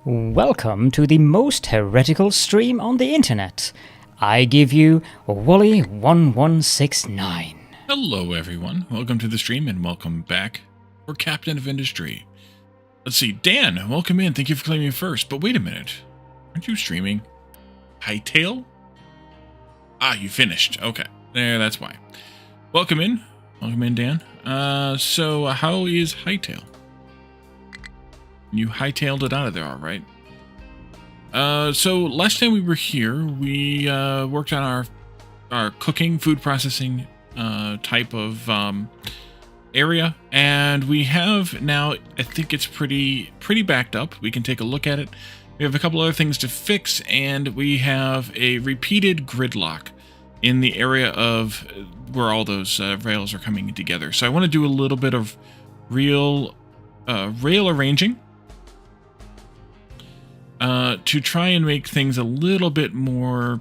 Welcome to the most heretical stream on the internet. I give you Wally1169. Hello everyone, welcome to the stream and welcome back for Captain of Industry. Let's see, Dan, welcome in, thank you for claiming first, but wait a minute, aren't you streaming Hightail? Ah, you finished, okay, there, that's why. Welcome in Dan. So how is Hightail? You hightailed it out of there, all right. So last time we were here, we worked on our cooking, food processing type of area, and we have now, I think it's pretty backed up. We can take a look at it. We have a couple other things to fix, and we have a repeated gridlock in the area of where all those rails are coming together. So I want to do a little bit of rail arranging to try and make things a little bit more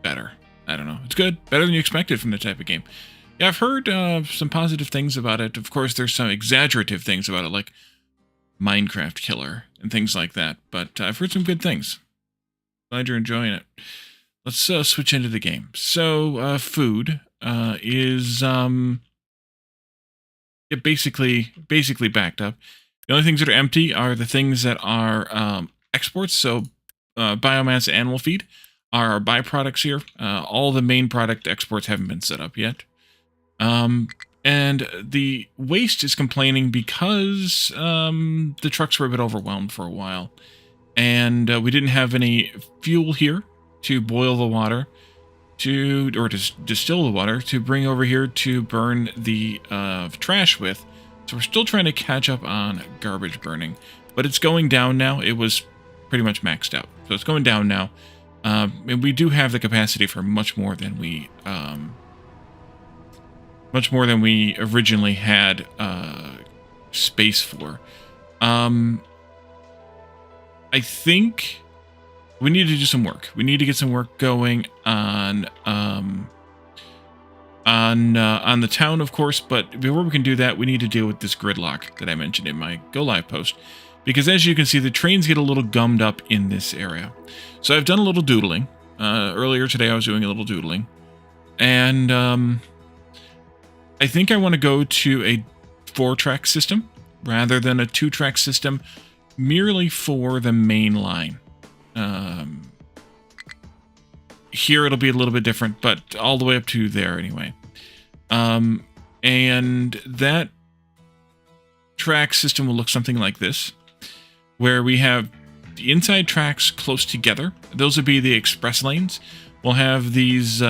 better. I don't know. It's good. Better than you expected from the type of game. Yeah, I've heard some positive things about it. Of course, there's some exaggerative things about it, like Minecraft Killer and things like that. But I've heard some good things. Glad you're enjoying it. Let's switch into the game. So, food is basically backed up. The only things that are empty are the things that are exports. So biomass animal feed are our byproducts here. All the main product exports haven't been set up yet. And the waste is complaining because the trucks were a bit overwhelmed for a while. And we didn't have any fuel here to boil the water, or to distill the water, to bring over here to burn the trash with. So we're still trying to catch up on garbage burning, but it's going down now. It was pretty much maxed out, so it's going down now. And we do have the capacity for much more than we originally had space for. I think we need to do some work. We need to get some work going on the town, of course, but before we can do that, we need to deal with this gridlock that I mentioned in my Go Live post. Because as you can see, the trains get a little gummed up in this area. So I've done a little doodling. Earlier today, I was doing a little doodling. And I think I want to go to a 4-track system rather than a 2-track system, merely for the main line. Here it'll be a little bit different, but all the way up to there anyway. And that track system will look something like this, where we have the inside tracks close together. Those would be the express lanes. We'll have these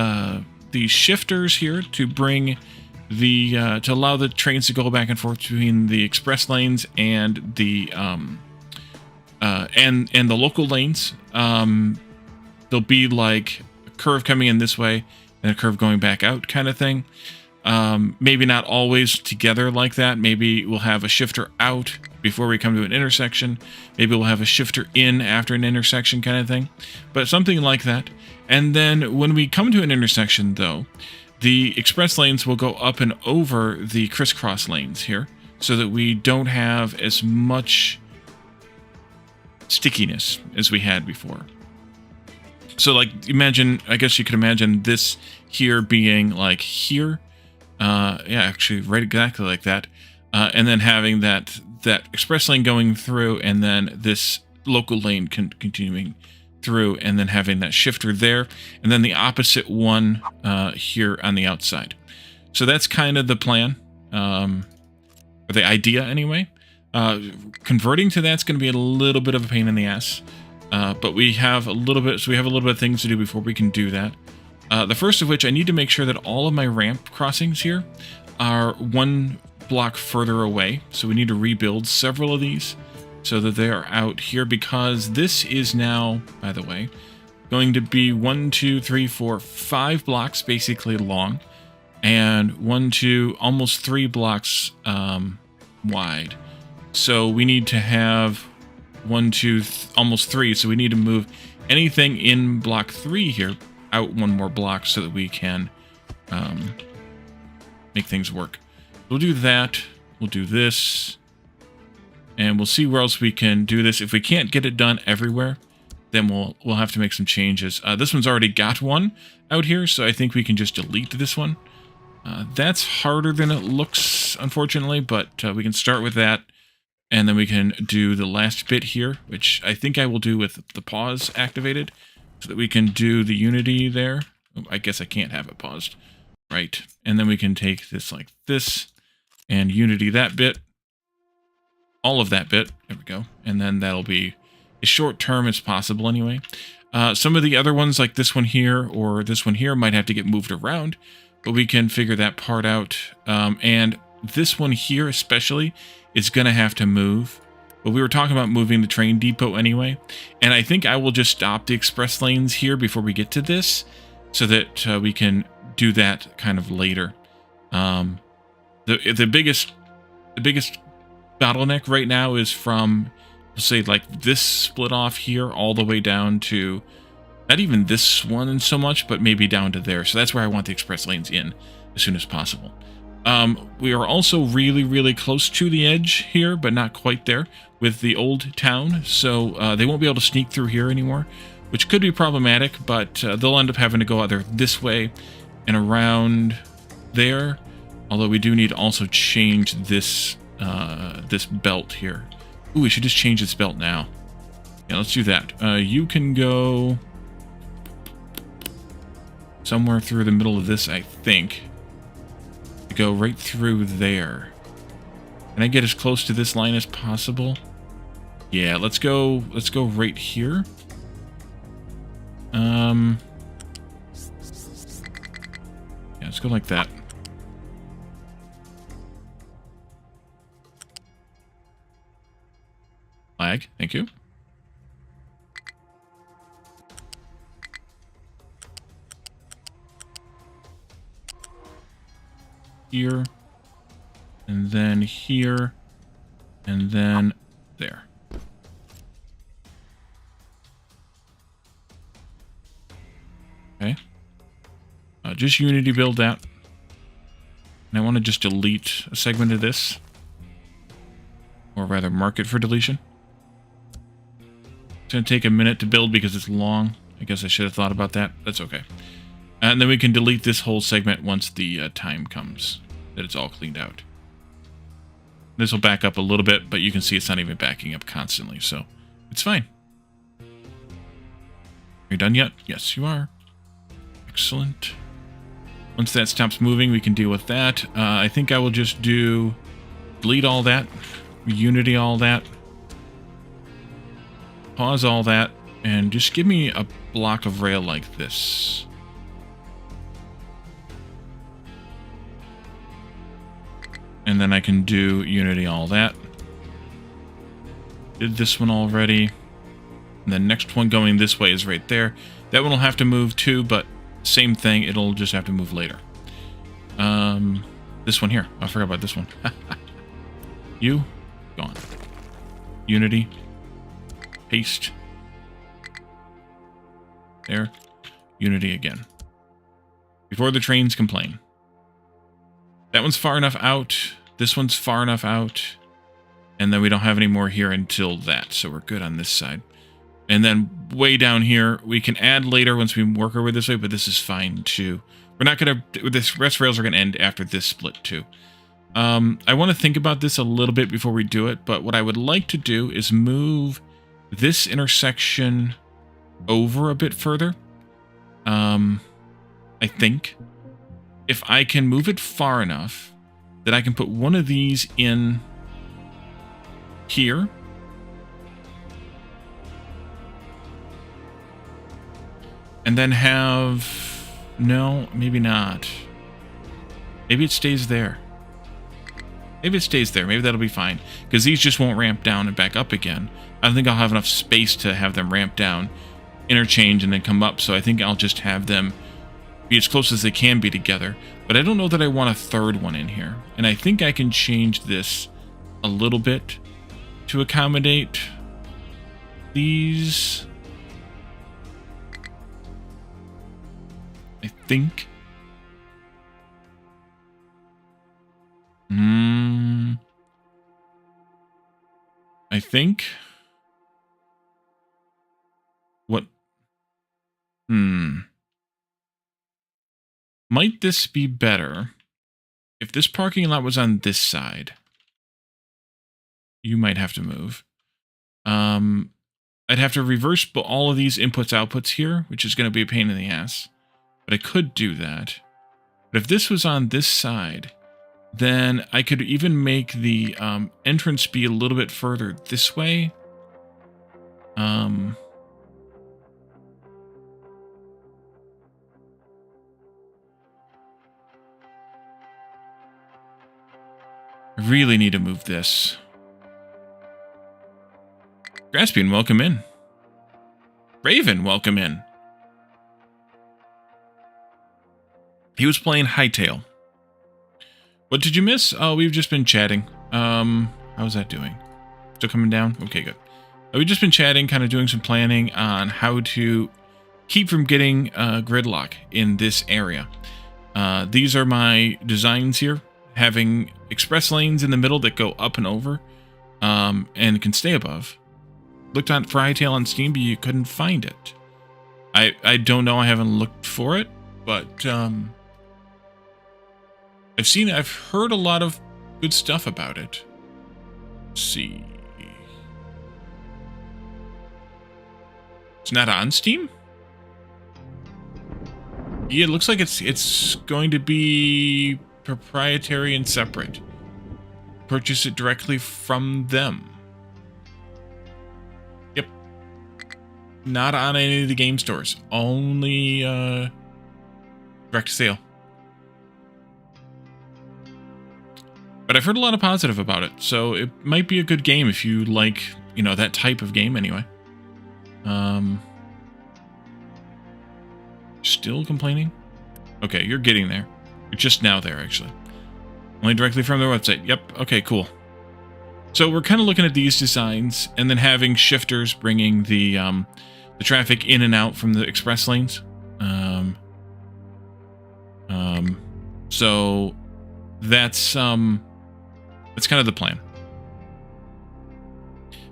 shifters here to bring to allow the trains to go back and forth between the express lanes and the and the local lanes. There'll be like a curve coming in this way and a curve going back out kind of thing. Maybe not always together like that. Maybe we'll have a shifter out before we come to an intersection. Maybe we'll have a shifter in after an intersection kind of thing. But something like that. And then when we come to an intersection, though, the express lanes will go up and over the crisscross lanes here so that we don't have as much stickiness as we had before. So, like, imagine, I guess you could imagine this here being like here. Yeah, actually, right exactly like that. And then having that express lane going through, and then this local lane continuing through, and then having that shifter there, and then the opposite one here on the outside. So that's kind of the plan, or the idea anyway. Converting to that's going to be a little bit of a pain in the ass. But we have a little bit of things to do before we can do that. The first of which, I need to make sure that all of my ramp crossings here are 1 block further away. So we need to rebuild several of these so that they are out here, because this is now, by the way, going to be 1, 2, 3, 4, 5 blocks basically long, and 1, 2, almost 3 blocks wide. So we need to have 1, 2, almost 3. So we need to move anything in block 3 here out 1 more block so that we can make things work. We'll do that. We'll do this. And we'll see where else we can do this. If we can't get it done everywhere, then we'll have to make some changes. This one's already got one out here, so I think we can just delete this one. That's harder than it looks, unfortunately, but we can start with that. And then we can do the last bit here, which I think I will do with the pause activated, so that we can do the unity there. Oh, I guess I can't have it paused. Right. And then we can take this like this and unity that bit. All of that bit. There we go. And then that'll be as short term as possible anyway. Some of the other ones like this one here or this one here might have to get moved around, but we can figure that part out. And this one here especially is going to have to move. But we were talking about moving the train depot anyway. And I think I will just stop the express lanes here before we get to this so that we can do that kind of later. The biggest bottleneck right now is from, let's say, like this split off here all the way down to not even this one so much, but maybe down to there. So that's where I want the express lanes in as soon as possible. We are also really close to the edge here, but not quite there with the old town. So they won't be able to sneak through here anymore, which could be problematic, but they'll end up having to go either this way and around there. Although we do need to also change this this belt here. Ooh, we should just change this belt now. Yeah, let's do that. You can go somewhere through the middle of this, I think. Go right through there. Can I get as close to this line as possible? Yeah, let's go right here. Yeah, let's go like that. Flag, thank you. Here, and then here, and then there. Okay. Just unity build that. And I want to just delete a segment of this. Or rather, mark it for deletion. It's going to take a minute to build because it's long. I guess I should have thought about that. That's okay. And then we can delete this whole segment once the time comes that it's all cleaned out. This will back up a little bit, but you can see it's not even backing up constantly, so it's fine. Are you done yet? Yes, you are. Excellent. Once that stops moving, we can deal with that. I think I will just do delete all that, unity all that, pause all that, and just give me a block of rail like this. And then I can do unity all that. Did this one already. And the next one going this way is right there. That one will have to move too, but same thing. It'll just have to move later. This one here. I forgot about this one. You, gone. Unity. Paste. There. Unity again. Before the trains complain. That one's far enough out. This one's far enough out. And then we don't have any more here until that. So we're good on this side. And then way down here, we can add later once we work our way this way, but this is fine too. We're not going to... This rest rails are going to end after this split too. I want to think about this a little bit before we do it, but what I would like to do is move this intersection over a bit further. I think. If I can move it far enough that I can put one of these in here. And then have... No, maybe not. Maybe it stays there. Maybe it stays there. Maybe that'll be fine. Because these just won't ramp down and back up again. I don't think I'll have enough space to have them ramp down, interchange, and then come up. So I think I'll just have them be as close as they can be together. But I don't know that I want a third one in here. And I think I can change this a little bit to accommodate these. I think. think what might this be better if this parking lot was on this side? You might have to move. I'd have to reverse all of these inputs outputs here, which is going to be a pain in the ass. But I could do that. But if this was on this side, then I could even make the entrance be a little bit further this way. I really need to move this. Graspian, welcome in. Raven, welcome in. He was playing Hightail. What did you miss? Oh, we've just been chatting. How's that doing? Still coming down? Okay, good. We've just been chatting, kind of doing some planning on how to keep from getting gridlock in this area. These are my designs here, having express lanes in the middle that go up and over, and can stay above. Looked on for Hightail on Steam, but you couldn't find it. I don't know. I haven't looked for it, but I've heard a lot of good stuff about it. Let's see. It's not on Steam? Yeah, it looks like it's going to be proprietary and separate. Purchase it directly from them. Yep. Not on any of the game stores. Only direct sale. But I've heard a lot of positive about it, so it might be a good game if you like, you know, that type of game anyway. Still complaining? Okay, you're getting there. You're just now there, actually. Only directly from their website. Yep, okay, cool. So we're kind of looking at these designs, and then having shifters bringing the traffic in and out from the express lanes. So that's kind of the plan.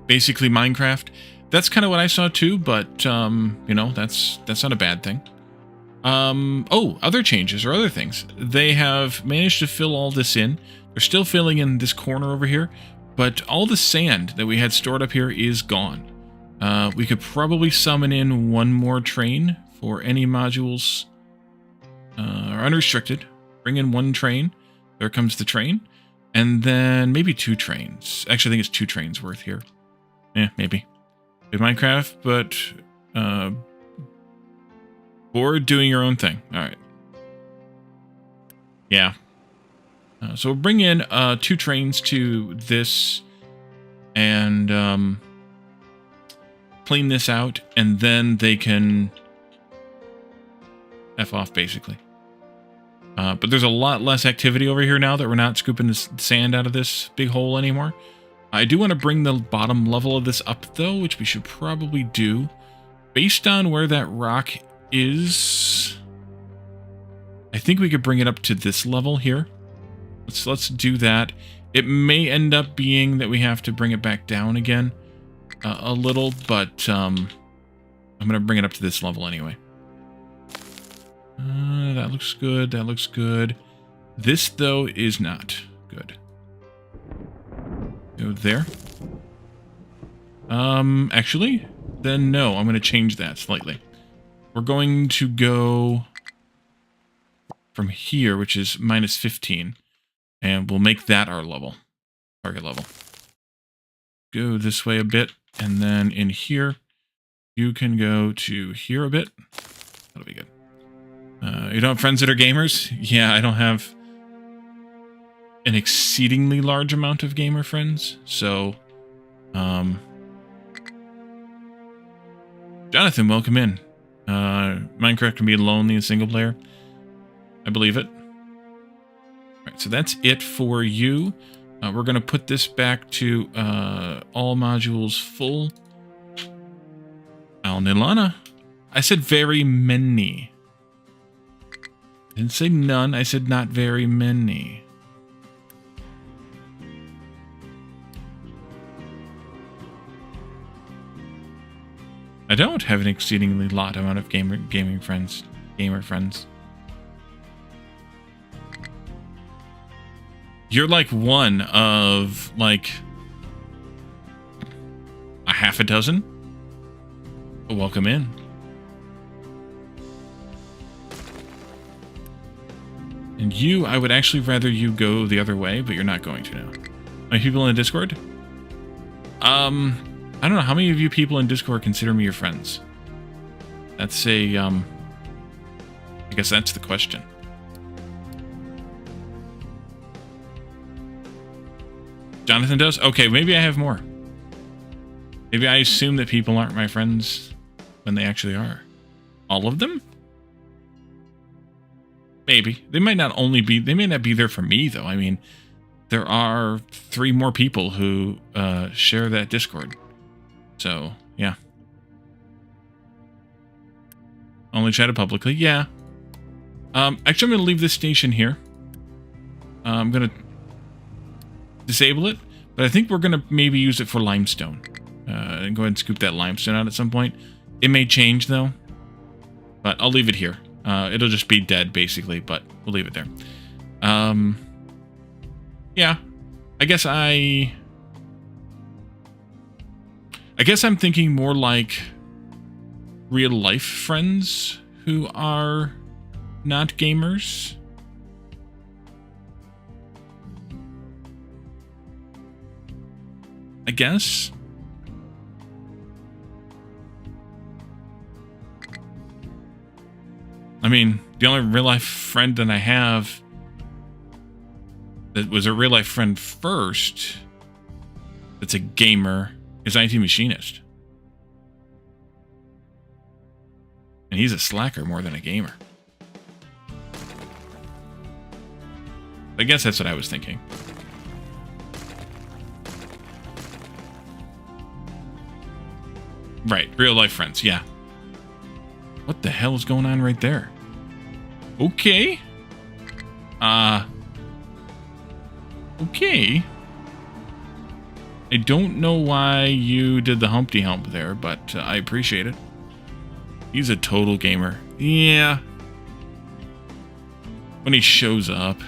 Basically Minecraft. That's kind of what I saw too, but you know, that's not a bad thing. Oh, other changes or other things. They have managed to fill all this in. They're still filling in this corner over here, but all the sand that we had stored up here is gone. We could probably summon in one more train for any modules are unrestricted. Bring in one train. There comes the train. And then maybe two trains. Actually, I think it's two trains worth here. Yeah, maybe. Good Minecraft, but bored doing your own thing. All right. Yeah. So we'll bring in two trains to this and clean this out, and then they can F off, basically. But there's a lot less activity over here now that we're not scooping the sand out of this big hole anymore. I do want to bring the bottom level of this up, though, which we should probably do. Based on where that rock is, I think we could bring it up to this level here. Let's do that. It may end up being that we have to bring it back down again a little, but I'm going to bring it up to this level anyway. That looks good. That looks good. This, though, is not good. Go there. Actually, then no. I'm going to change that slightly. We're going to go from here, which is minus 15, and we'll make that our level, target level. Go this way a bit, and then in here, you can go to here a bit. That'll be good. You don't have friends that are gamers? Yeah, I don't have an exceedingly large amount of gamer friends, so Jonathan, welcome in. Minecraft can be lonely and single player. I believe it. Alright, so that's it for you. We're going to put this back to all modules full. Al-Nilana. I said very many. I didn't say none, I said not very many. I don't have an exceedingly lot amount of gamer friends. You're like one of like a half a dozen. Welcome in. And you, I would actually rather you go the other way, but you're not going to now. Are people in Discord? I don't know. How many of you people in Discord consider me your friends? That's a, I guess that's the question. Jonathan does? Okay, maybe I have more. Maybe I assume that people aren't my friends when they actually are. All of them? Maybe. They might not be there for me, though. I mean, there are 3 more people who share that Discord. So, yeah. Only chatted publicly? Yeah. Actually, I'm going to leave this station here. I'm going to disable it, but I think we're going to maybe use it for limestone. And go ahead and scoop that limestone out at some point. It may change, though. But I'll leave it here. It'll just be dead, basically, but we'll leave it there. Yeah. I guess I'm thinking more like real-life friends who are not gamers. I guess. I mean, the only real-life friend that I have that was a real-life friend first that's a gamer is IT Machinist. And he's a slacker more than a gamer. I guess that's what I was thinking. Right, real-life friends, yeah. What the hell is going on right there? Okay. Okay. I don't know why you did the Humpty Hump there, but I appreciate it. He's a total gamer. Yeah. When he shows up.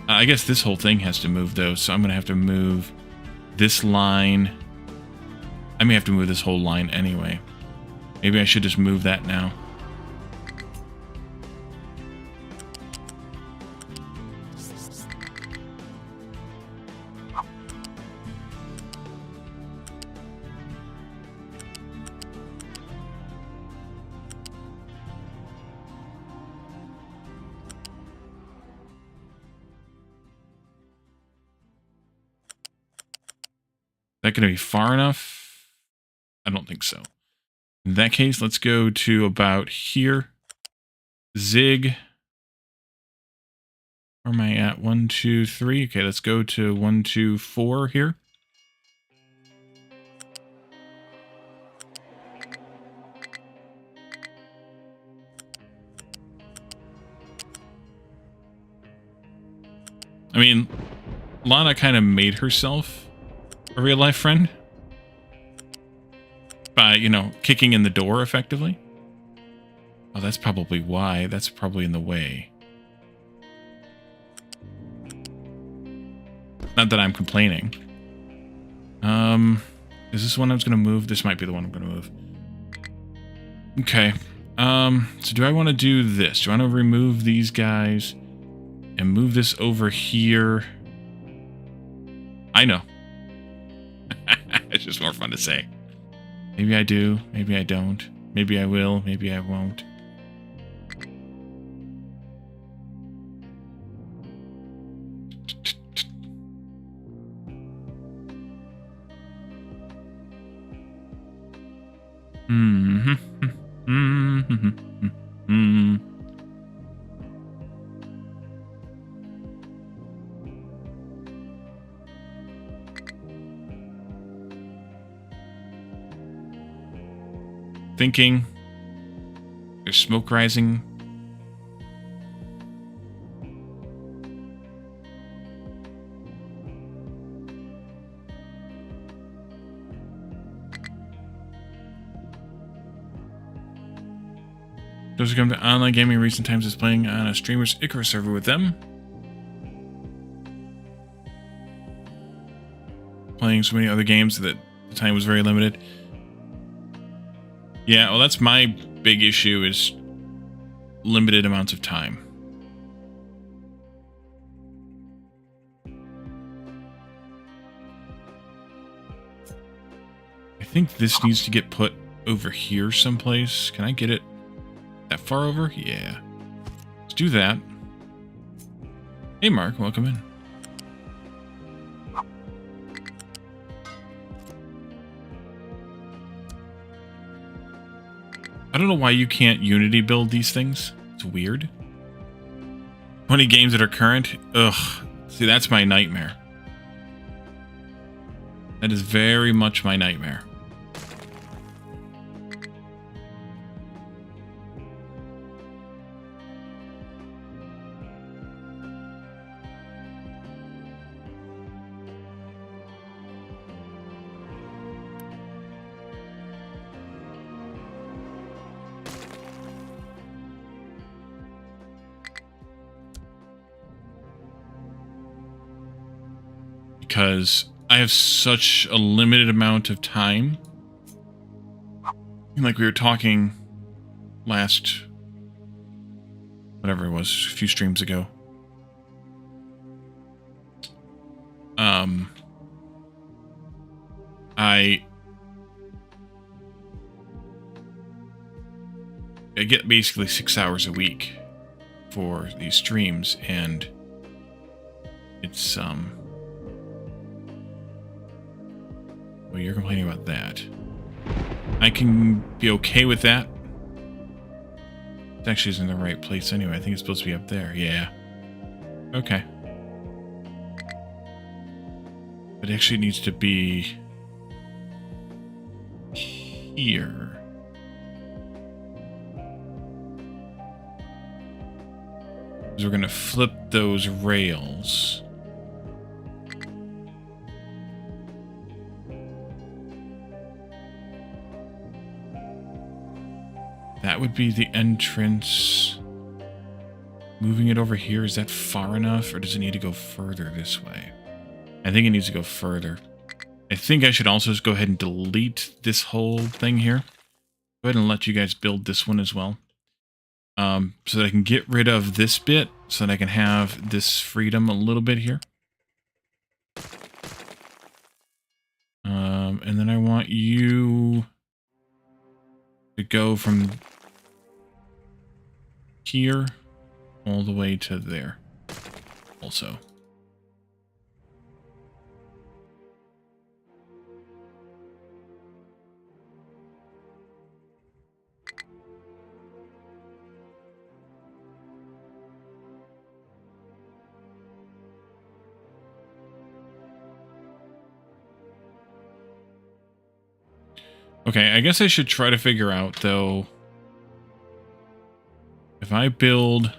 I guess this whole thing has to move, though, so I'm going to have to move this line. I may have to move this whole line anyway. Maybe I should just move that now. Is that going to be far enough? I don't think so. In that case, let's go to about here. Zig. Where am I at? 1, 2, 3. Okay, let's go to 1, 2, 4 here. I mean, Lana kind of made herself a real-life friend by, you know, kicking in the door effectively. Oh, that's probably why. That's probably in the way. Not that I'm complaining. Is this one I was going to move? This might be the one I'm going to move. Okay. So do I want to do this? Do I want to remove these guys and move this over here? I know. It's just more fun to say. Maybe I do. Maybe I don't. Maybe I will. Maybe I won't. Thinking. There's smoke rising. Those who come to online gaming in recent times is playing on a streamer's Icarus server with them. Playing so many other games that the time was very limited. Yeah, well, that's my big issue is limited amounts of time. I think this needs to get put over here someplace. Can I get it that far over? Yeah. Let's do that. Hey, Mark, welcome in. I don't know why you can't Unity build these things. It's weird. 20 games that are current? Ugh. See, that's my nightmare. That is very much my nightmare. Because I have such a limited amount of time. Like we were talking last, whatever it was, a few streams ago. I get basically 6 hours a week for these streams, and it's well, you're complaining about that. I can be okay with that. It actually isn't the right place anyway. I think it's supposed to be up there. Yeah. Okay. But actually it needs to be here. Because we're going to flip those rails. That would be the entrance. Moving it over here, is that far enough? Or does it need to go further this way? I think it needs to go further. I think I should also just go ahead and delete this whole thing here. Go ahead and let you guys build this one as well. So that I can get rid of this bit, so that I can have this freedom a little bit here. And then I want you to go from here all the way to there also. Okay, I guess I should try to figure out, though, if I build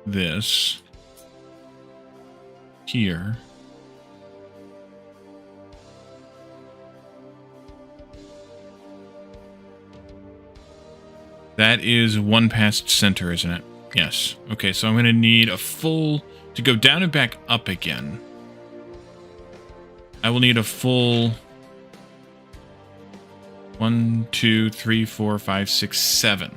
this here, that is one past center, isn't it? Yes. Okay, so I'm going to need a full, to go down and back up again, I will need a full 1, 2, 3, 4, 5, 6, 7.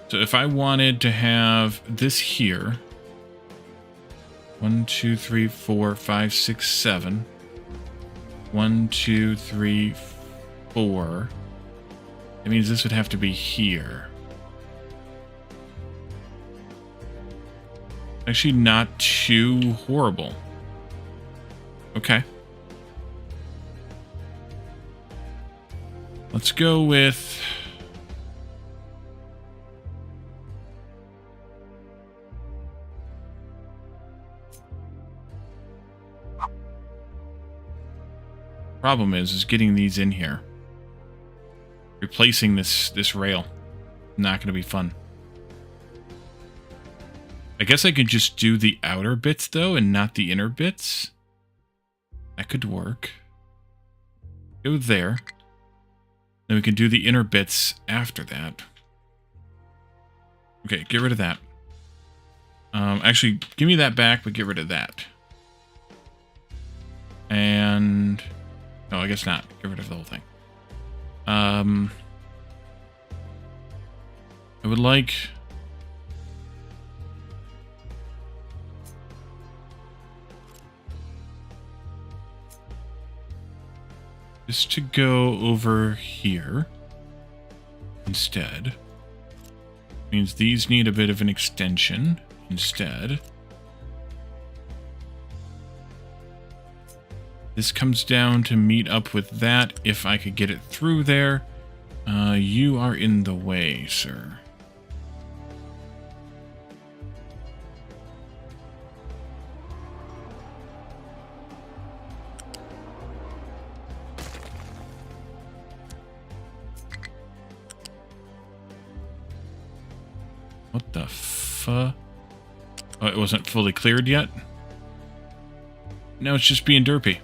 So if I wanted to have this here, 1, 2, 3, 4, 5, 6, 7. 1, 2, 3, 4. That means this would have to be here. Actually, not too horrible. Okay. Let's go with... Problem is getting these in here. Replacing this rail. Not going to be fun. I guess I could just do the outer bits, though, and not the inner bits. That could work. Go there. Then we can do the inner bits after that. Okay, get rid of that. Actually, give me that back, but get rid of that. And... no, I guess not. Get rid of the whole thing. I would like... this to go over here instead. Means these need a bit of an extension instead. This comes down to meet up with that if I could get it through there. You are in the way, sir. What the fuck? Oh, it wasn't fully cleared yet? No, it's just being derpy.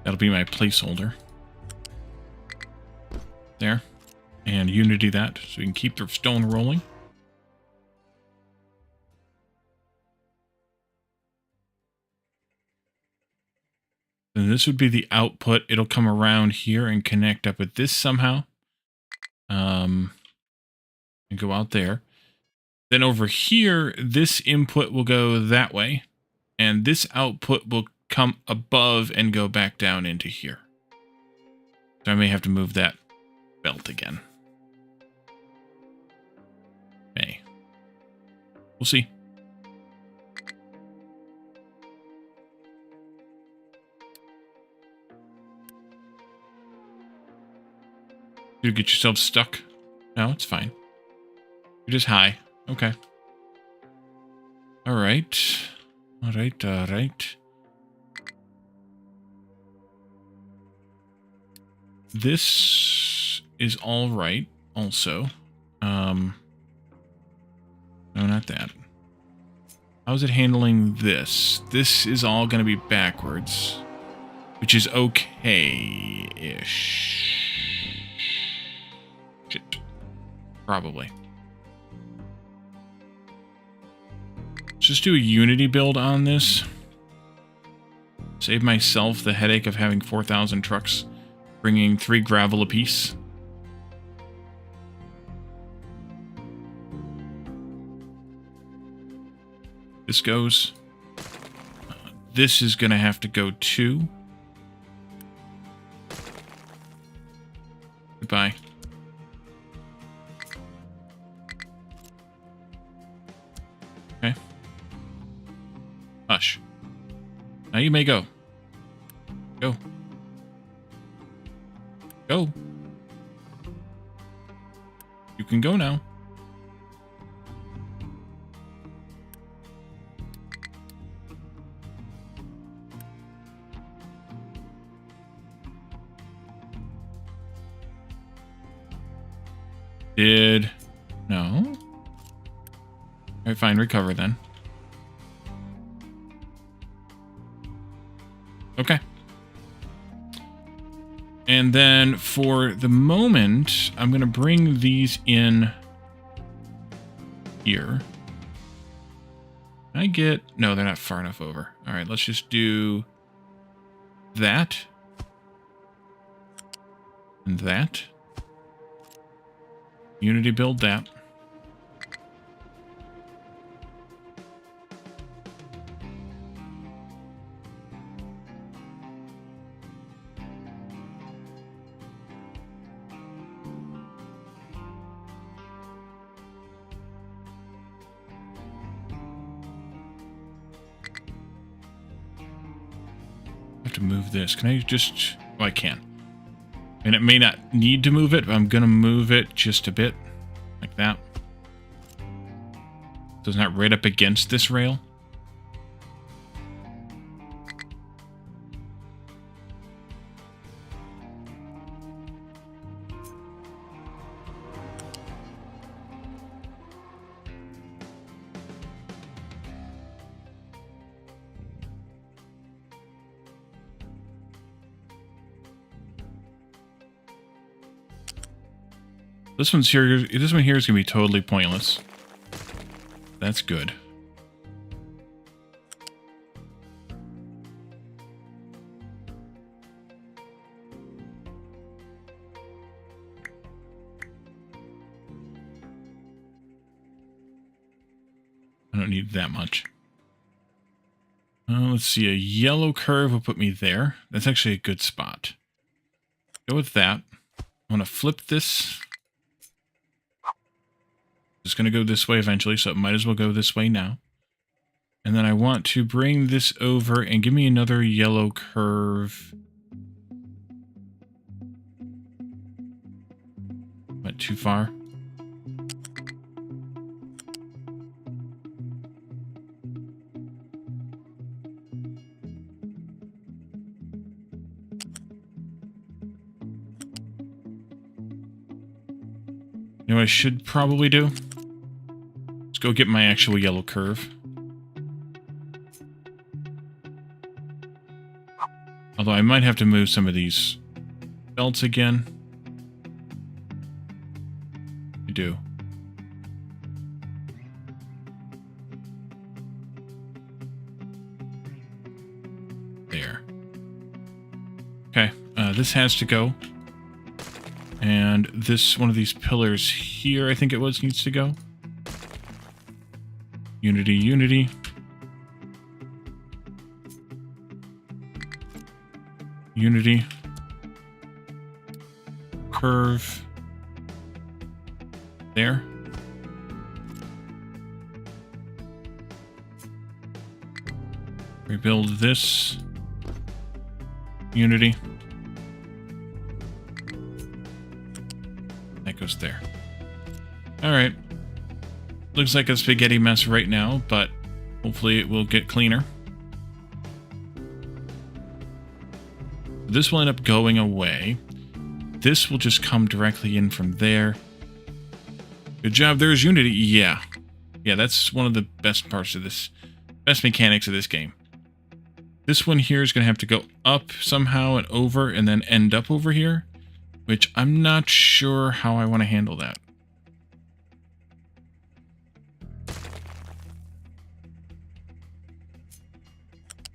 That'll be my placeholder. There. And Unity that, so we can keep the stone rolling. And this would be the output. It'll come around here and connect up with this somehow. And go out there. Then over here, this input will go that way. And this output will come above and go back down into here. So I may have to move that belt again. May. We'll see. Did you get yourself stuck? No, it's fine. You're just high. Okay. Alright. Alright, alright. This is alright also. No, not that. How's it handling this? This is all going to be backwards, which is okay-ish. Shit. Probably. Let's just do a Unity build on this. Save myself the headache of having 4,000 trucks bringing 3 gravel apiece. This goes. This is going to have to go too. Goodbye. Okay. Hush. Now you may go. Go. Go. You can go now. No? Alright, fine, recover then. Okay. And then for the moment, I'm going to bring these in here. Can I get... no, they're not far enough over. Alright, let's just do that. And that. Unity build that. I have to move this. Can I just... oh, I can. And it may not need to move it, but I'm going to move it just a bit. Like that. So it's not right up against this rail. This one here is going to be totally pointless. That's good. I don't need that much. Let's see, a yellow curve will put me there. That's actually a good spot. Go with that. I'm going to flip this. It's going to go this way eventually, so it might as well go this way now. And then I want to bring this over and give me another yellow curve. Went too far. You know what I should probably do? Let's go get my actual yellow curve. Although I might have to move some of these belts again. I do. There. Okay, this has to go. And this, one of these pillars here, I think it was, needs to go. Unity, unity. Unity. Curve. There. Rebuild this. Unity. That goes there. Alright. Looks like a spaghetti mess right now, but hopefully it will get cleaner. This will end up going away. This will just come directly in from there. Good job, there's Unity. Yeah. Yeah, that's one of the best parts of this. Best mechanics of this game. This one here is going to have to go up somehow and over and then end up over here. Which I'm not sure how I want to handle that.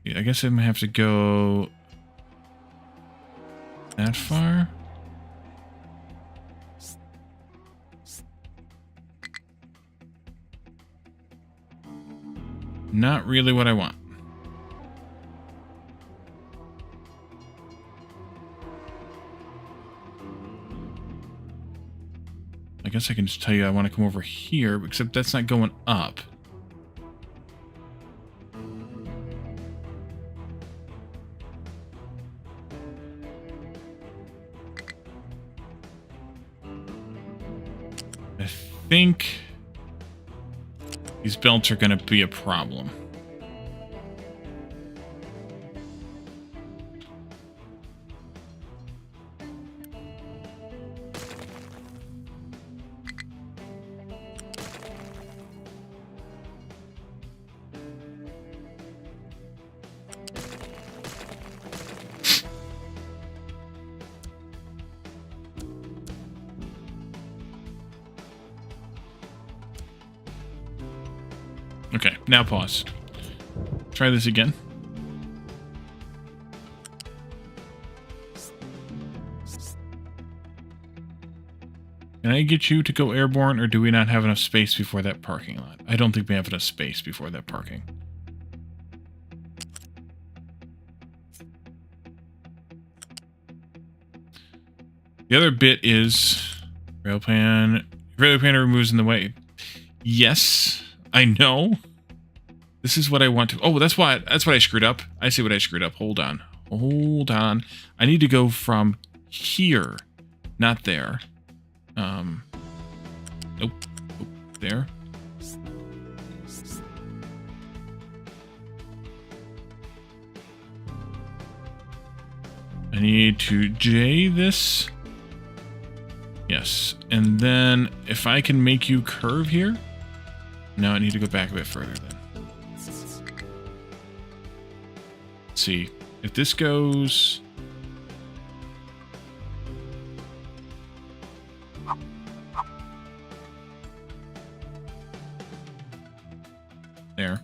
Yeah, I guess I'm going to have to go that far. Not really what I want. I guess I can just tell you I want to come over here, except that's not going up. I think these belts are going to be a problem. Okay, now pause. Try this again. Can I get you to go airborne, or do we not have enough space before that parking lot? I don't think we have enough space before that parking. The other bit is railpan removes in the way. Yes, I know. This is what I want to. Oh, that's what I screwed up. I see what I screwed up. Hold on. Hold on. I need to go from here, not there. Nope. Nope. There. I need to J this. Yes. And then if I can make you curve here. No, I need to go back a bit further then. Let's see. If this goes... There.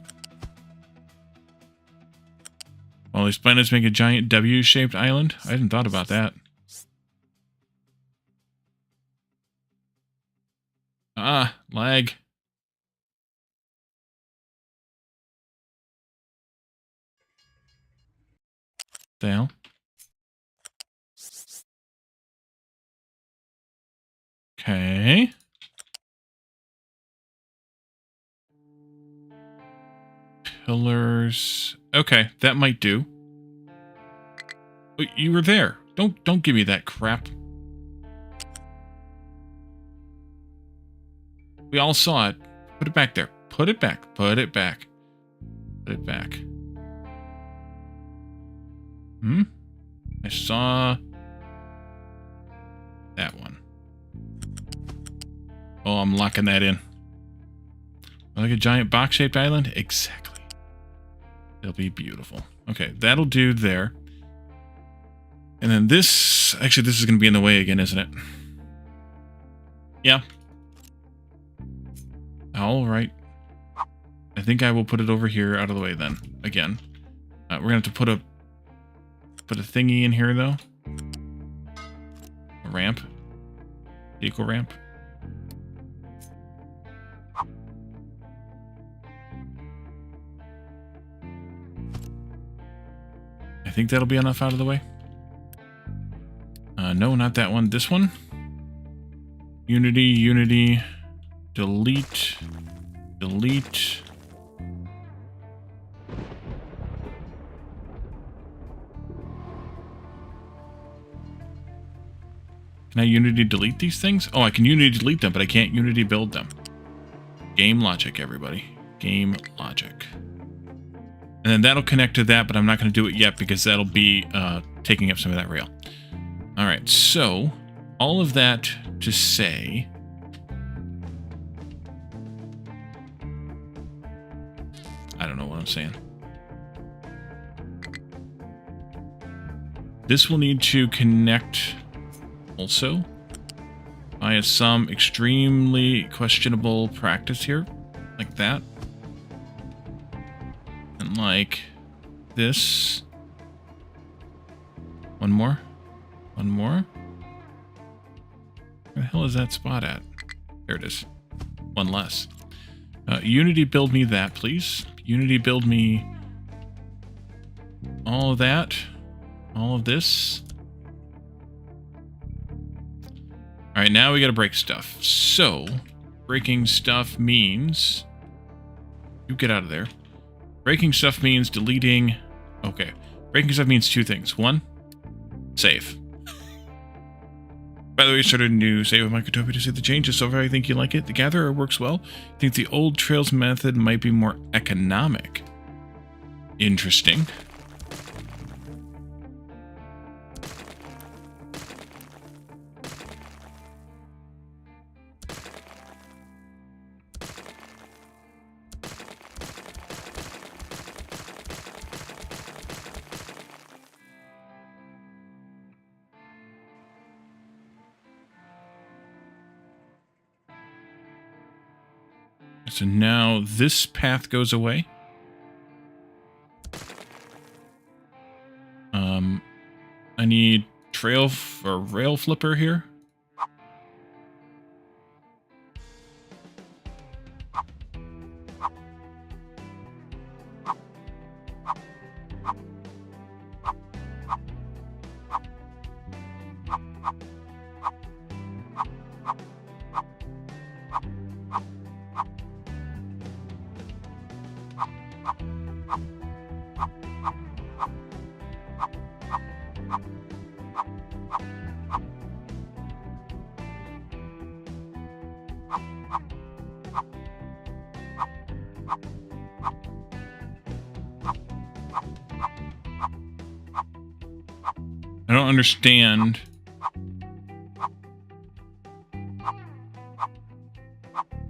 Well, these planets make a giant W-shaped island. I hadn't thought about that. Ah, lag. The hell? Okay. Pillars. Okay, that might do. But you were there. Don't give me that crap. We all saw it. Put it back there. Put it back. Put it back. Put it back. I saw that one. Oh, I'm locking that in. Like a giant box-shaped island? Exactly. It'll be beautiful. Okay, that'll do there. And then this... Actually, this is going to be in the way again, isn't it? Yeah. All right. I think I will put it over here out of the way then. Again. We're going to have to put a thingy in here, though. A ramp. Equal ramp. I think that'll be enough out of the way. No, not that one. This one. Unity, Unity. Delete. Delete. Can I Unity delete these things? Oh, I can Unity delete them, but I can't Unity build them. Game logic, everybody. Game logic. And then that'll connect to that, but I'm not going to do it yet because that'll be taking up some of that rail. All right, so all of that to say... I don't know what I'm saying. This will need to connect also via some extremely questionable practice here, like that. And like this. One more. One more. Where the hell is that spot at? There it is. One less. Unity build me that, please. Unity build me all of that. All of this. Alright, now we gotta break stuff. So, breaking stuff means... You get out of there. Breaking stuff means deleting... Okay. Breaking stuff means two things. One, save. By the way, I started a new save with Microtopia to see the changes so far. I think you like it. The Gatherer works well. I think the old Trails method might be more economic. Interesting. So now this path goes away. I need trail or rail flipper here. I don't understand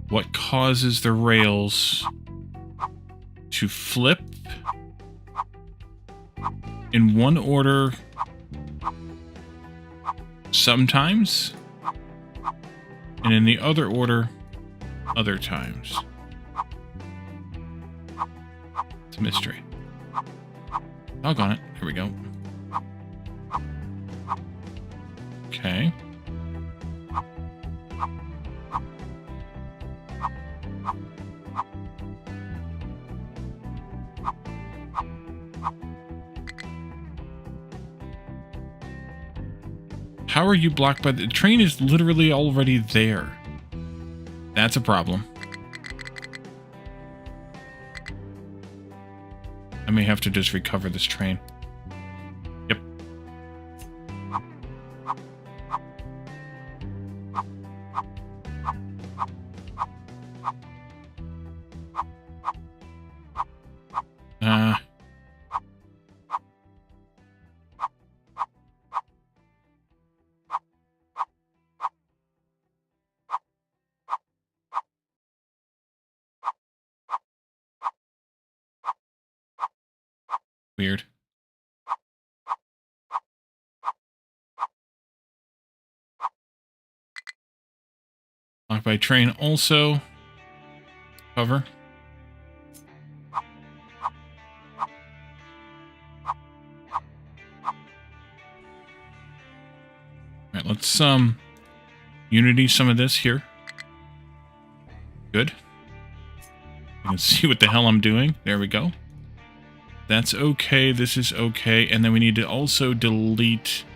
what causes the rails to flip in one order sometimes and in the other order other times. It's a mystery. Doggone it. Here we go. Okay. How are you blocked by the train? Is literally already there. That's a problem. I may have to just recover this train. Yep. Weird. Blocked by train also. Cover. Alright, let's Unity some of this here. Good. You can see what the hell I'm doing. There we go. That's okay. This is okay. And then we need to also delete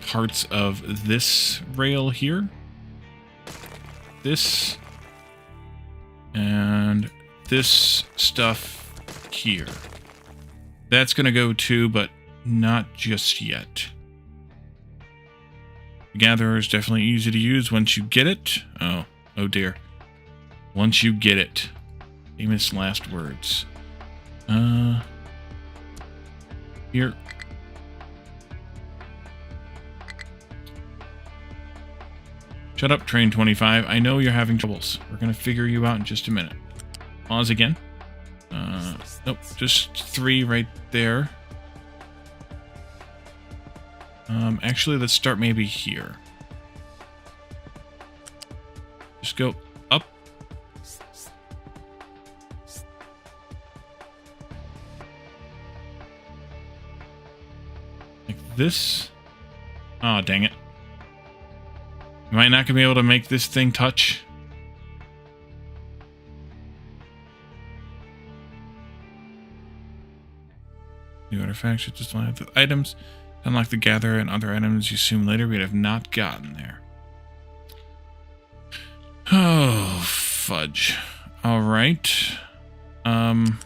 parts of this rail here. This. And this stuff here. That's going to go too, but not just yet. The Gatherer is definitely easy to use once you get it. Oh dear. Once you get it. Famous last words. Here. Shut up, Train 25. I know you're having troubles. We're going to figure you out in just a minute. Pause again. Nope, just 3 right there. Actually, let's start maybe here. Just go up. Like this. Oh, dang it. Am I not going to be able to make this thing touch? New artifacts should just have the items. Unlock the Gatherer and other items you assume later we have not gotten there. Oh, fudge. Alright. Why?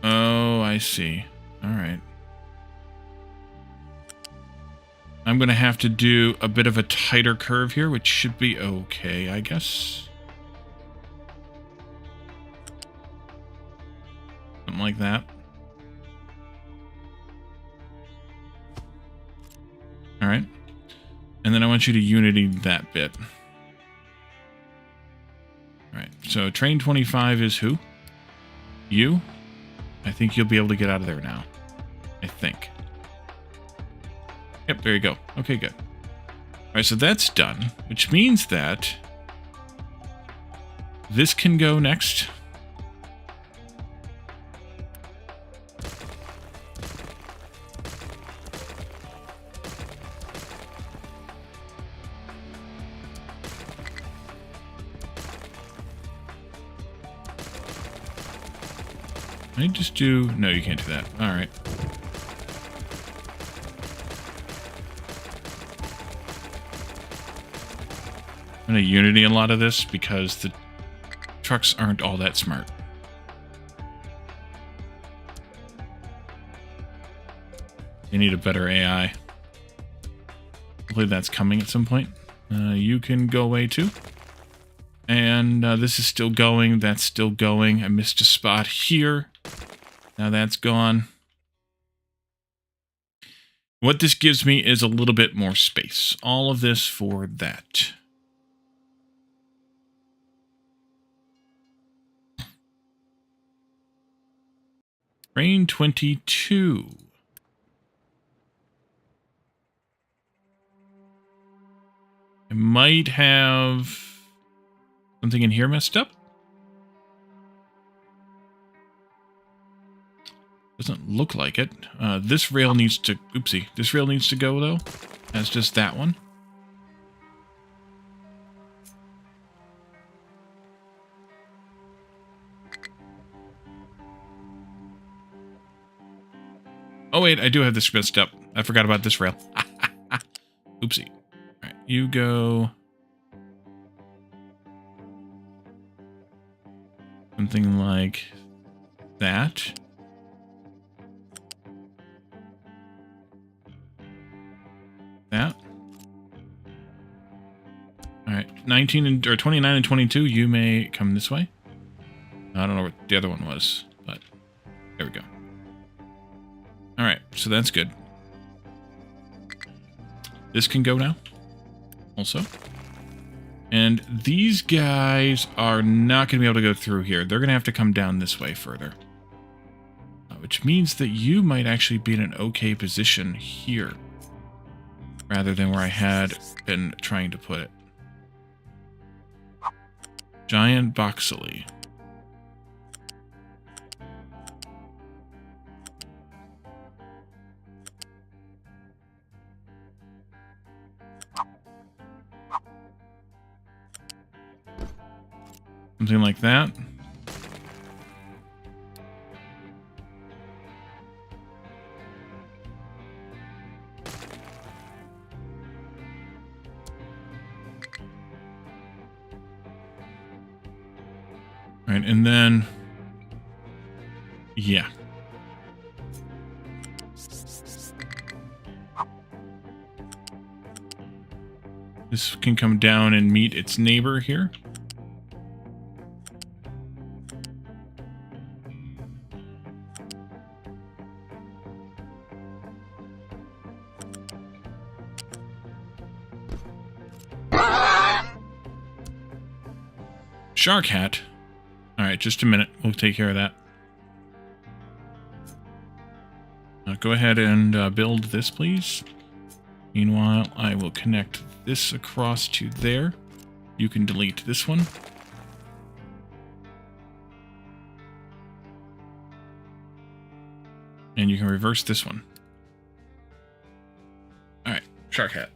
Oh, I see. Alright. I'm going to have to do a bit of a tighter curve here, which should be okay, I guess. Something like that. Alright. And then I want you to unity that bit. Alright, so train 25 is who? You? I think you'll be able to get out of there now. I think. Yep, there you go. Okay, good. Alright, so that's done, which means that this can go next. I just do... No, you can't do that. Alright. I'm going to unity a lot of this because the trucks aren't all that smart. They need a better AI. Hopefully that's coming at some point. You can go away too. And this is still going. That's still going. I missed a spot here. Now that's gone. What this gives me is a little bit more space. All of this for that. Train 22. might have something in here messed up. Doesn't look like it. This rail needs to... Oopsie. This rail needs to go, though. That's just that one. Oh, wait. I do have this messed up. I forgot about this rail. Oopsie. All right. You go... something like that. That. All right, 19 and or 29 and 22. You may come this way. I don't know what the other one was, but there we go. All right, so that's good. This can go now. Also, and these guys are not going to be able to go through here. They're going to have to come down this way further, which means that you might actually be in an okay position here, rather than where I had been trying to put it. Giant Boxley. Something like that. Right, and then, yeah. This can come down and meet its neighbor here. Shark hat. Alright, just a minute. We'll take care of that. Go ahead and build this, please. Meanwhile, I will connect this across to there. You can delete this one. And you can reverse this one. Alright, shark hat.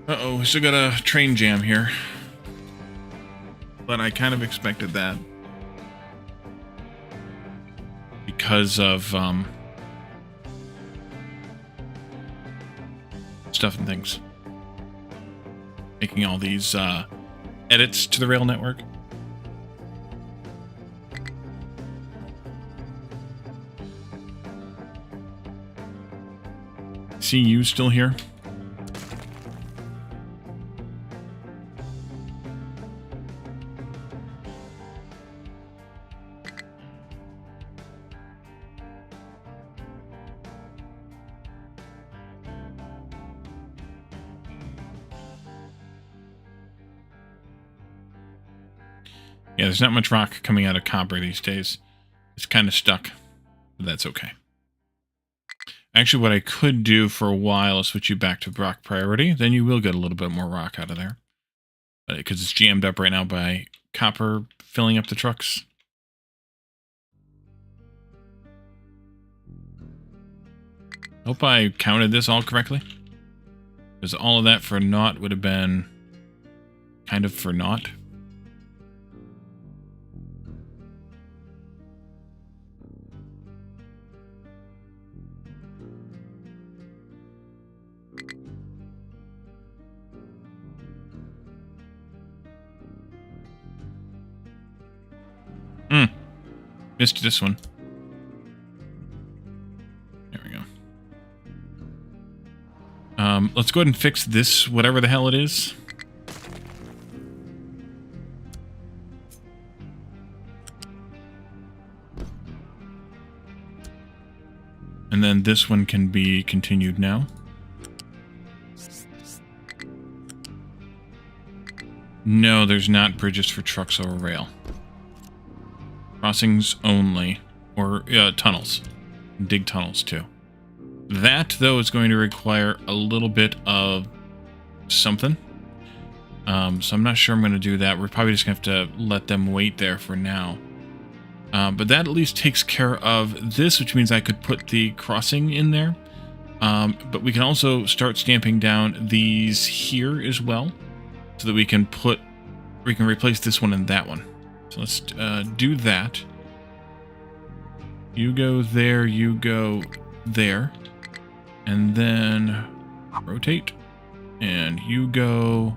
Uh-oh, we still got a train jam here. But I kind of expected that. Because of, stuff and things. Making all these, edits to the rail network. See you still here? Yeah, there's not much rock coming out of copper these days. It's kind of stuck, but that's okay. Actually, what I could do for a while is switch you back to rock priority. Then you will get a little bit more rock out of there. Because it's jammed up right now by copper filling up the trucks. Hope I counted this all correctly. Because all of that for naught would have been kind of for naught. Missed this one. There we go. Let's go ahead and fix this, whatever the hell it is. And then this one can be continued now. No, there's not bridges for trucks or rail. Crossings only. Or tunnels. Dig tunnels, too. That, though, is going to require a little bit of something. So I'm not sure I'm going to do that. We're probably just going to have to let them wait there for now. But that at least takes care of this, which means I could put the crossing in there. But we can also start stamping down these here as well, so that we can replace this one and that one. So let's do that. You go there, you go there, and then rotate, and you go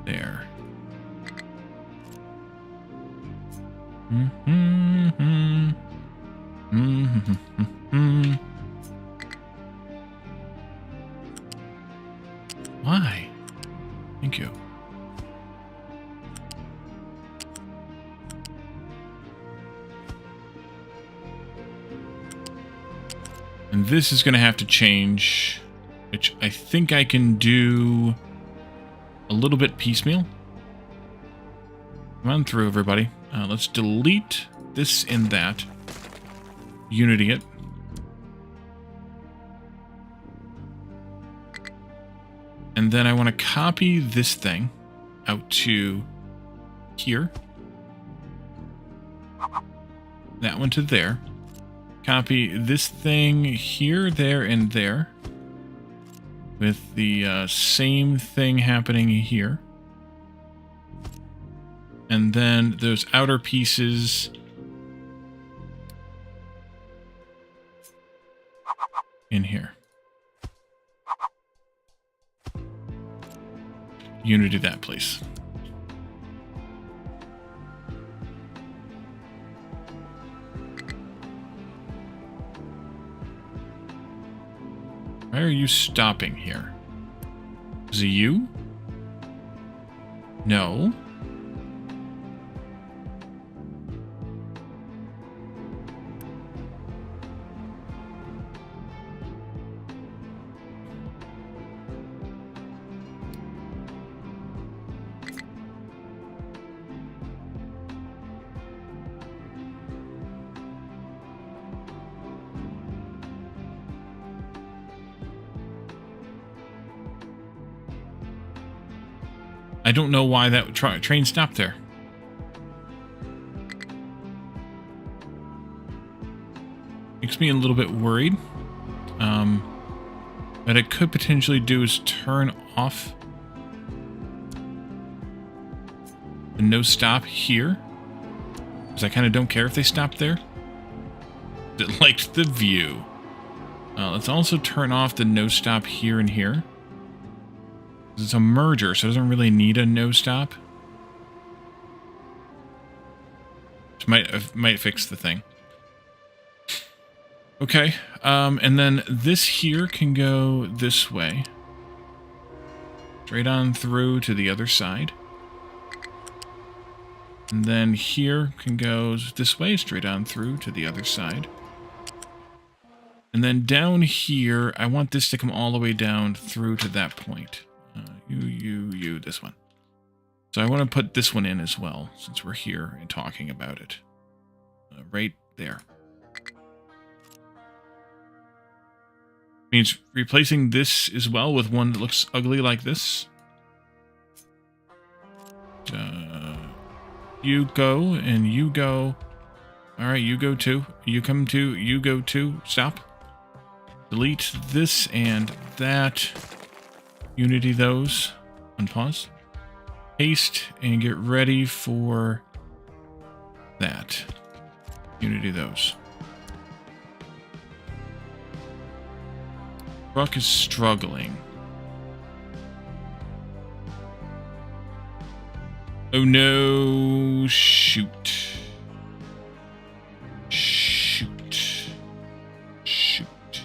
there. Why? Thank you. And this is going to have to change, which I think I can do a little bit piecemeal. Come on through, everybody. Let's delete this and that. Unity it. And then I want to copy this thing out to here. That one to there. Copy this thing here, there, and there. With the same thing happening here. And then those outer pieces in here. Unity that, please. Why are you stopping here? Is it you? No. I don't know why that train stopped there. Makes me a little bit worried. What I could potentially do is turn off the no stop here. Because I kind of don't care if they stop there. It liked the view. Let's also turn off the no stop here and here. It's a merger, so it doesn't really need a no stop. Which might fix the thing. Okay, and then this here can go this way. Straight on through to the other side. And then here can go this way, straight on through to the other side. And then down here, I want this to come all the way down through to that point. You, this one. So I want to put this one in as well, since we're here and talking about it. Right there. Means replacing this as well with one that looks ugly like this. You go, and you go. Alright, you go too. You come too. You go too. Stop. Delete this and that. Unity those. Unpause. Paste and get ready for that. Unity those. Truck is struggling. Oh no, shoot. Shoot. Shoot.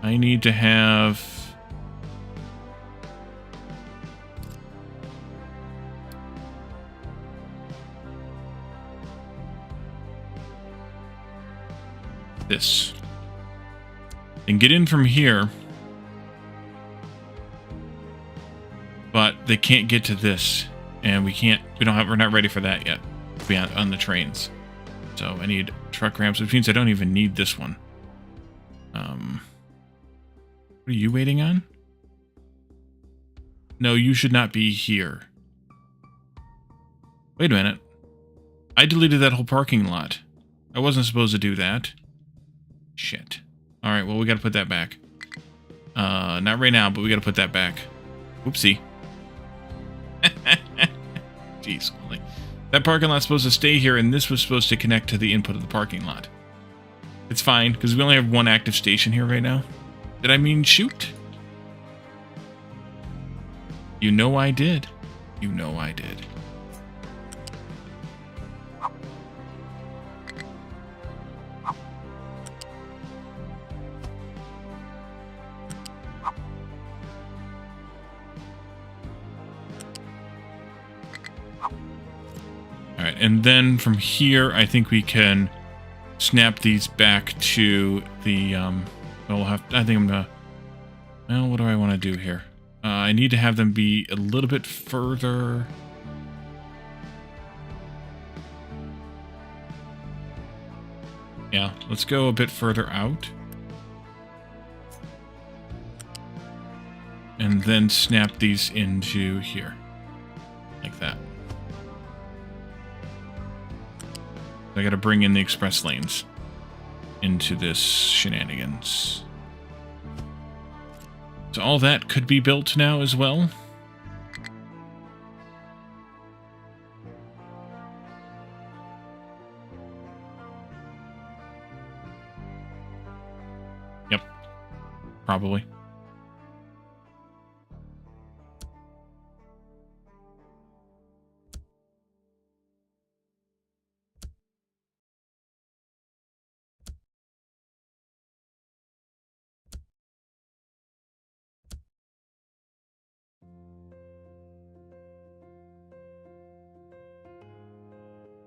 I need to have... this. And get in from here. they can't get to this, and we're not ready for that yet. To be on the trains. So I need truck ramps, which means I don't even need this one. What are you waiting on? No, you should not be here. Wait a minute. I deleted that whole parking lot. I wasn't supposed to do that. Shit. Alright, well, we gotta put that back. Not right now, but we gotta put that back. Oopsie. Jeez, Wally. That parking lot's supposed to stay here, and this was supposed to connect to the input of the parking lot. It's fine, because we only have one active station here right now. Did I mean shoot? You know I did. You know I did. Alright, and then from here, I think we can snap these back to the, well, I think I'm gonna, well, what do I want to do here? I need to have them be a little bit further. Yeah, let's go a bit further out. And then snap these into here. Like that. I gotta bring in the express lanes into this shenanigans. So all that could be built now as well. Yep. Probably.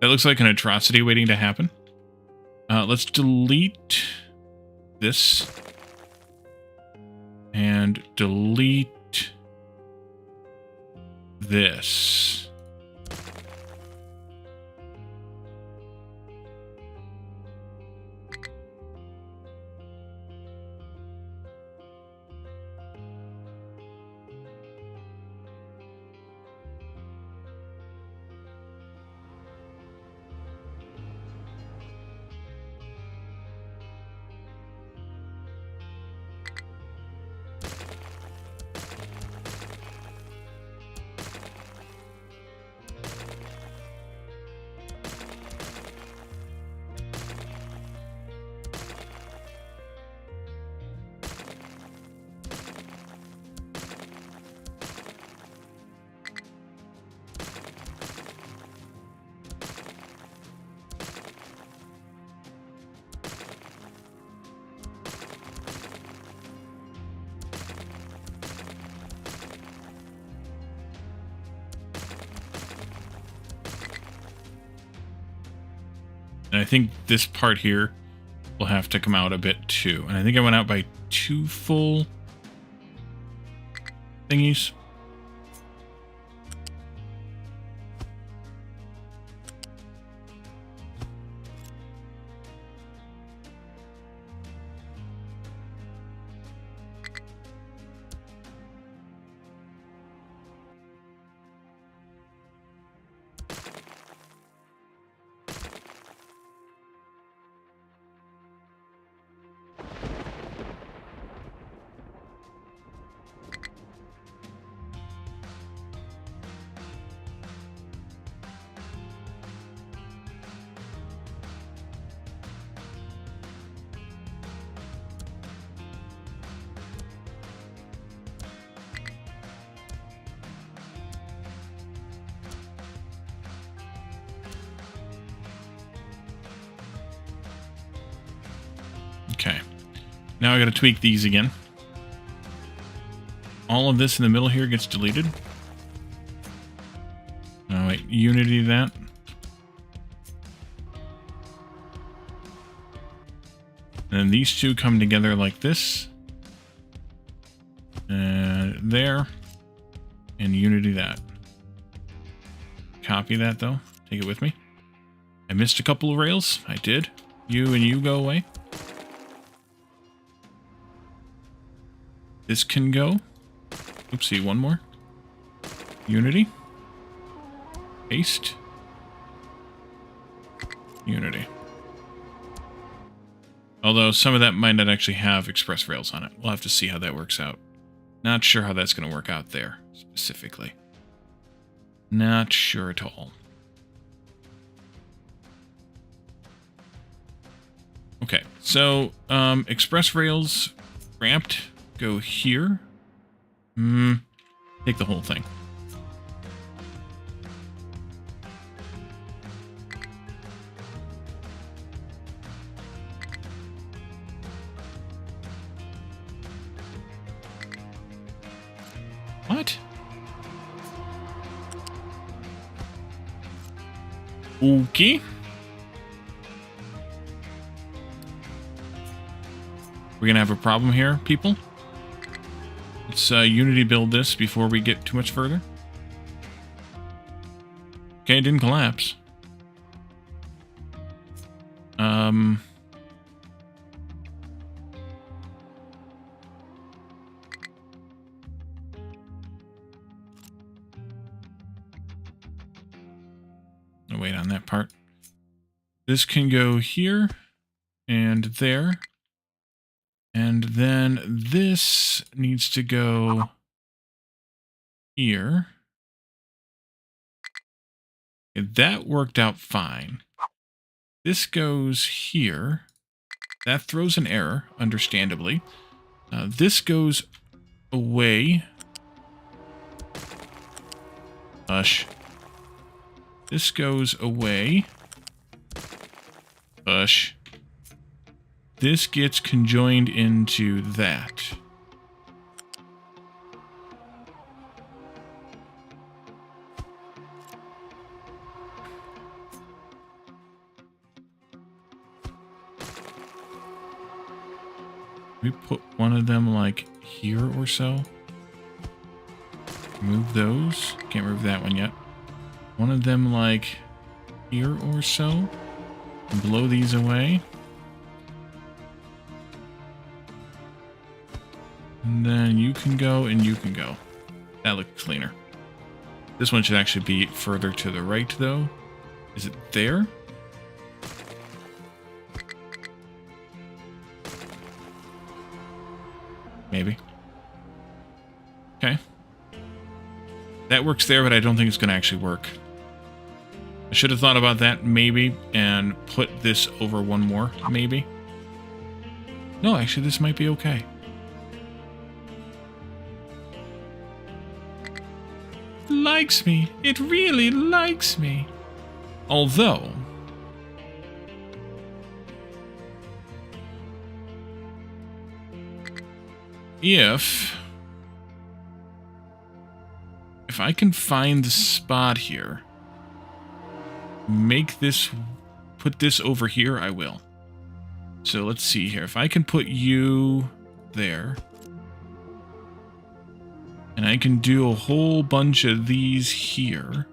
That looks like an atrocity waiting to happen. Let's delete this. And delete this. And I think this part here will have to come out a bit too. And I think I went out by 2 full thingies. Okay. Now I gotta tweak these again. All of this in the middle here gets deleted. Oh wait, unity that. And then these two come together like this. And there. And Unity that. Copy that, though. Take it with me. I missed a couple of rails. I did. You and you go away. This can go. Oopsie, one more. Unity. Paste. Unity. Although some of that might not actually have express rails on it. We'll have to see how that works out. Not sure how that's going to work out there, specifically. Not sure at all. Okay, so express rails ramped go here. Take the whole thing. What? Okay. We're gonna have a problem here, people. Let's Unity build this before we get too much further. Okay, it didn't collapse. I'll wait on that part. This can go here and there. And then this needs to go here. Okay, that worked out fine. This goes here. That throws an error, understandably. This goes away. Hush. This goes away. Hush. This gets conjoined into that. We put one of them like here or so. Move those. Can't move that one yet. One of them like here or so. Blow these away. And then you can go and you can go. That looks cleaner. This one should actually be further to the right though. Is it there? Maybe. Okay. That works there, but I don't think it's going to actually work. I should have thought about that, maybe, and put this over one more, maybe. No, actually, this might be okay. Likes me. It really likes me. Although... If I can find the spot here, make this, put this over here, I will. So let's see here. If I can put you there, and I can do a whole bunch of these here.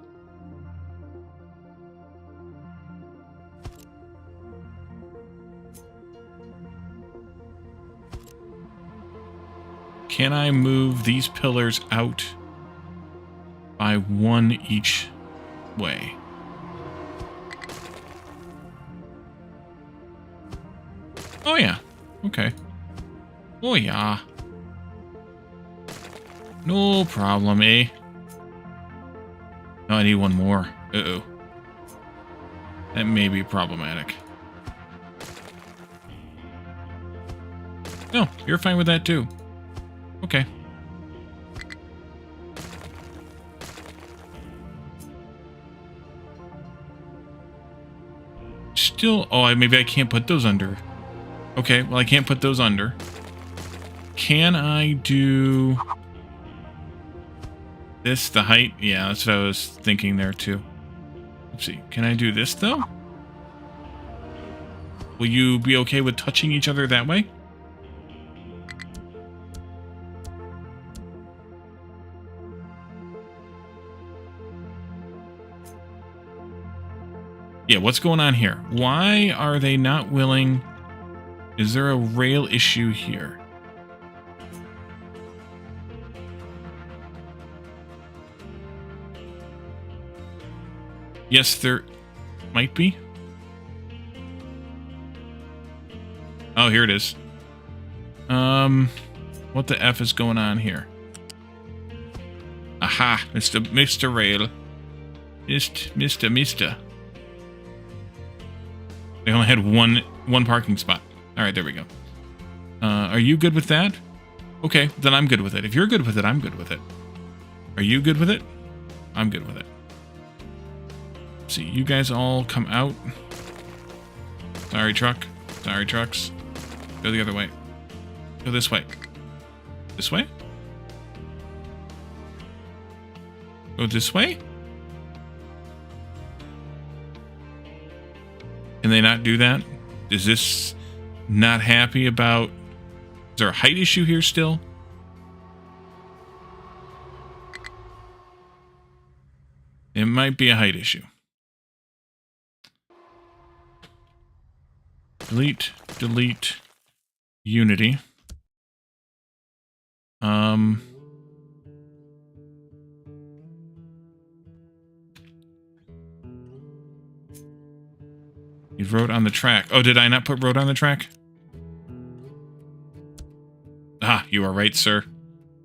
Can I move these pillars out by one each way? Oh yeah. Okay. Oh yeah. No problem, eh? No, I need one more. Uh-oh. That may be problematic. No, you're fine with that too. Okay. Still, oh, maybe I can't put those under. Okay, well, I can't put those under. Can I do this, the height? Yeah, that's what I was thinking there too. Oopsie. Can I do this though? Will you be okay with touching each other that way? Yeah, what's going on here? Why are they not willing? Is there a rail issue here? Yes, there might be. Oh, here it is. What the F is going on here? Aha, Mr. Rail. Mister. They only had one parking spot. All right, there we go. Are you good with that? Okay, then I'm good with it. If you're good with it, I'm good with it. Are you good with it? I'm good with it. See, you guys all come out. Sorry, truck. Sorry, trucks. Go the other way. Go this way. This way? Go this way? Can they not do that? Is this not happy about... Is there a height issue here still? It might be a height issue. Delete, Unity. You wrote on the track. Oh, did I not put wrote on the track? Ah, you are right, sir.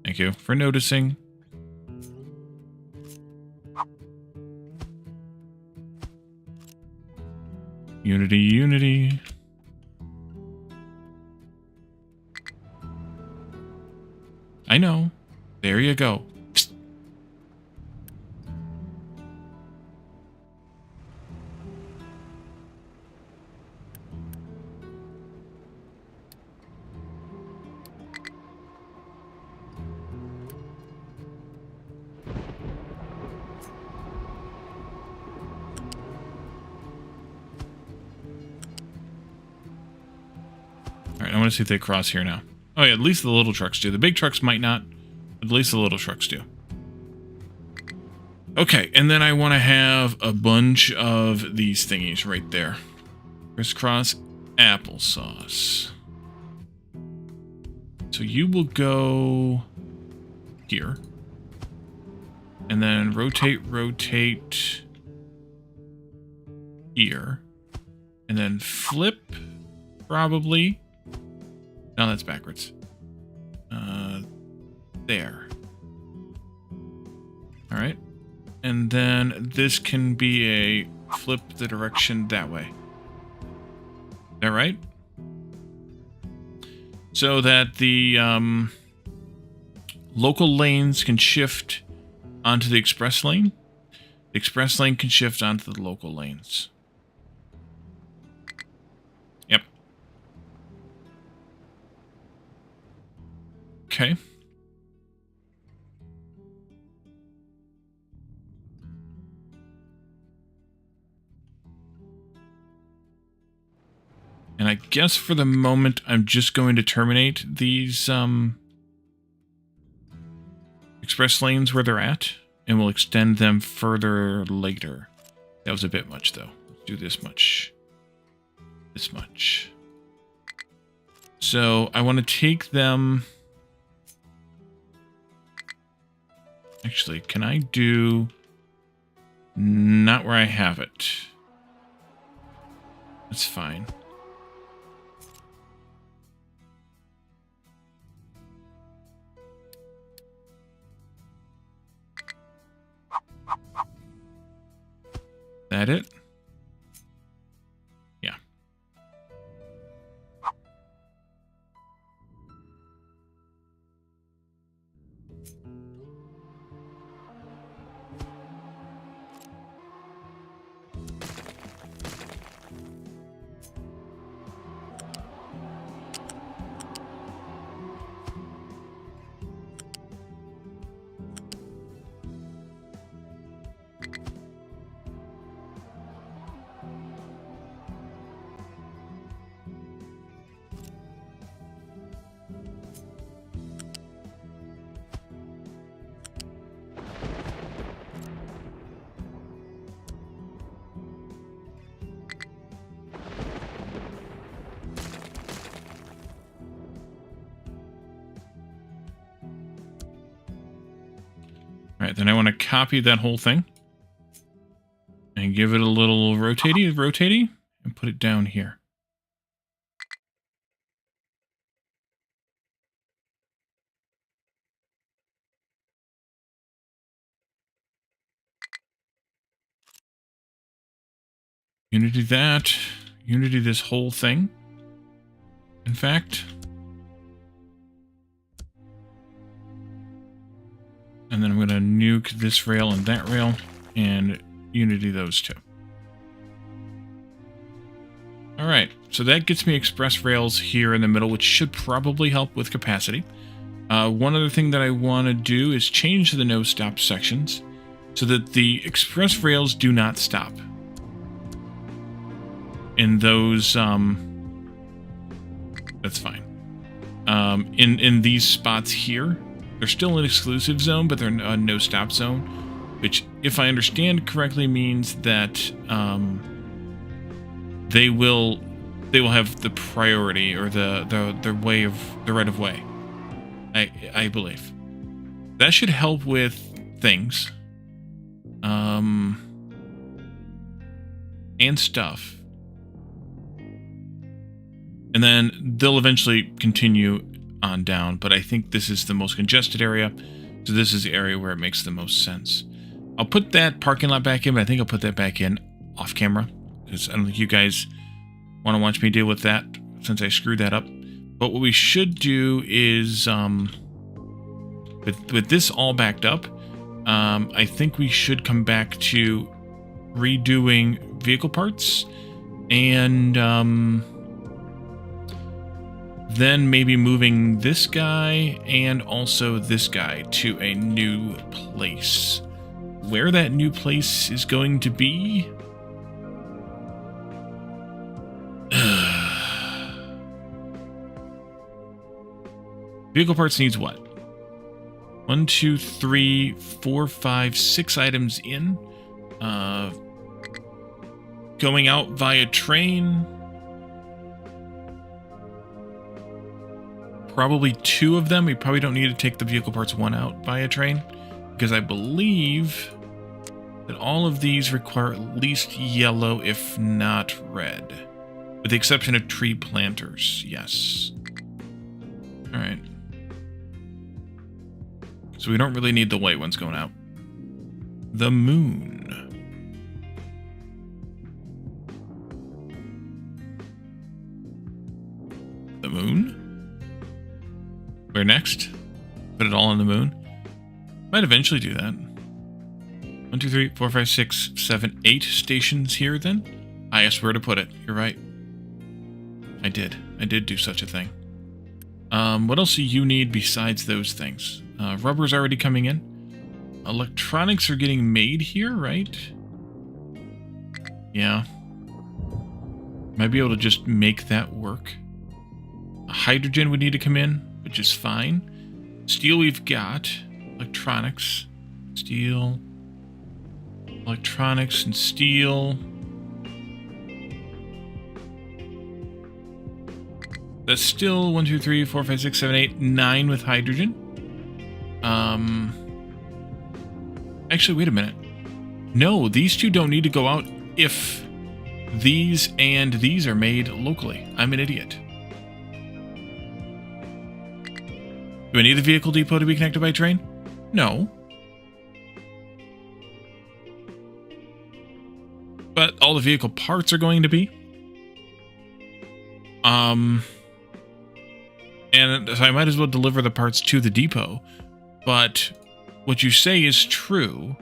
Thank you for noticing. Unity. I know. There you go. Psst. All right, I want to see if they cross here now. Oh yeah, at least the little trucks do. The big trucks might not, but at least the little trucks do. Okay, and then I want to have a bunch of these thingies right there. Crisscross applesauce. So you will go here. And then rotate here. And then flip, probably. No, that's backwards. There. All right. And then this can be a flip the direction that way. Is that right? So that the local lanes can shift onto the express lane. The express lane can shift onto the local lanes. Yep. Okay. And I guess for the moment, I'm just going to terminate these express lanes where they're at, and we'll extend them further later. That was a bit much, though. Let's do this much. This much. So I want to take them... Actually, can I do... Not where I have it. That's fine. That it? Yeah. right, then I want to copy that whole thing and give it a little rotatey, and put it down here. Unity that. Unity this whole thing. In fact. And then I'm going to nuke this rail and that rail and unity those two. Alright, so that gets me express rails here in the middle, which should probably help with capacity. One other thing that I want to do is change the no-stop sections so that the express rails do not stop. In those, that's fine. In these spots here, they're still an exclusive zone, but they're a no-stop zone, which, if I understand correctly, means that they will have the priority or the right of way. I believe that should help with things, and stuff, and then they'll eventually continue on down, but I think this is the most congested area, so this is the area where it makes the most sense. I'll put that parking lot back in, but I think I'll put that back in off camera, because I don't think you guys want to watch me deal with that, since I screwed that up. But what we should do is, with this all backed up, I think we should come back to redoing vehicle parts, and then maybe moving this guy and also this guy to a new place. Where that new place is going to be? Vehicle parts needs what? 1, 2, 3, 4, 5, 6 items in. Going out via train. Probably 2 of them. We probably don't need to take the vehicle parts 1 out via train, because I believe that all of these require at least yellow, if not red, with the exception of tree planters. Yes. All right. So we don't really need the white ones going out. The moon. The moon? Where next? Put it all on the moon? Might eventually do that. 1, 2, 3, 4, 5, 6, 7, 8 stations here then? I asked where to put it. You're right. I did. I did do such a thing. What else do you need besides those things? Rubber's already coming in. Electronics are getting made here, right? Yeah. Might be able to just make that work. Hydrogen would need to come in, which is fine. Steel we've got. Electronics. Steel. Electronics and steel. That's still 1, 2, 3, 4, 5, 6, 7, 8, 9 with hydrogen. Actually, wait a minute. No, these two don't need to go out if these and these are made locally. I'm an idiot. Do I need the vehicle depot to be connected by train? No. But all the vehicle parts are going to be. And so I might as well deliver the parts to the depot. But what you say is true.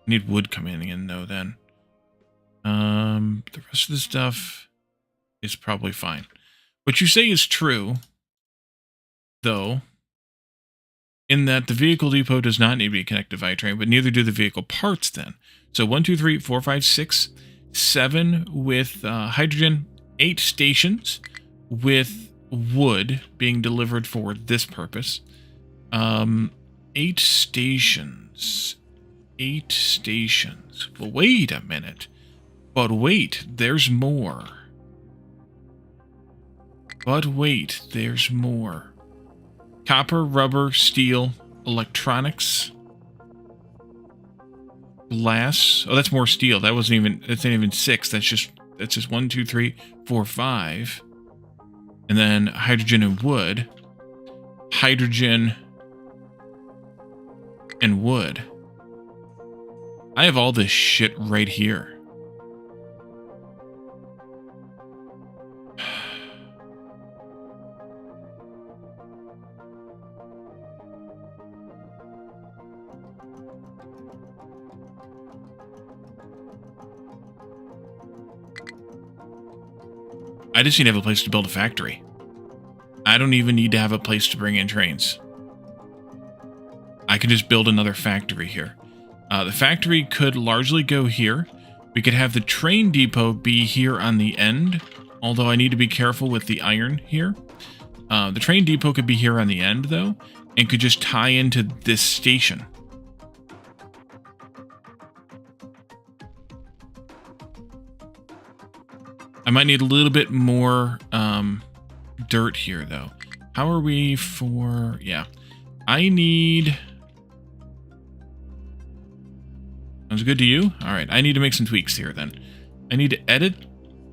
Need wood coming in though then. The rest of the stuff is probably fine. What you say is true, though, in that the vehicle depot does not need to be connected via train, but neither do the vehicle parts then. So 1, 2, 3, 4, 5, 6, 7 with hydrogen, 8 stations with wood being delivered for this purpose. 8 stations. 8 stations. Well, wait a minute. But wait, there's more. But wait, there's more. Copper, rubber, steel, electronics. Glass. Oh, that's more steel. That's not even 6. That's just 1, 2, 3, 4, 5. And then hydrogen and wood. Hydrogen and wood. I have all this shit right here. I just need to have a place to build a factory. I don't even need to have a place to bring in trains. I can just build another factory here. The factory could largely go here. We could have the train depot be here on the end, although I need to be careful with the iron here. The train depot could be here on the end, though, and could just tie into this station. I might need a little bit more dirt here, though. How are we for... Yeah. I need... Sounds good to you? Alright, I need to make some tweaks here, then. I need to edit...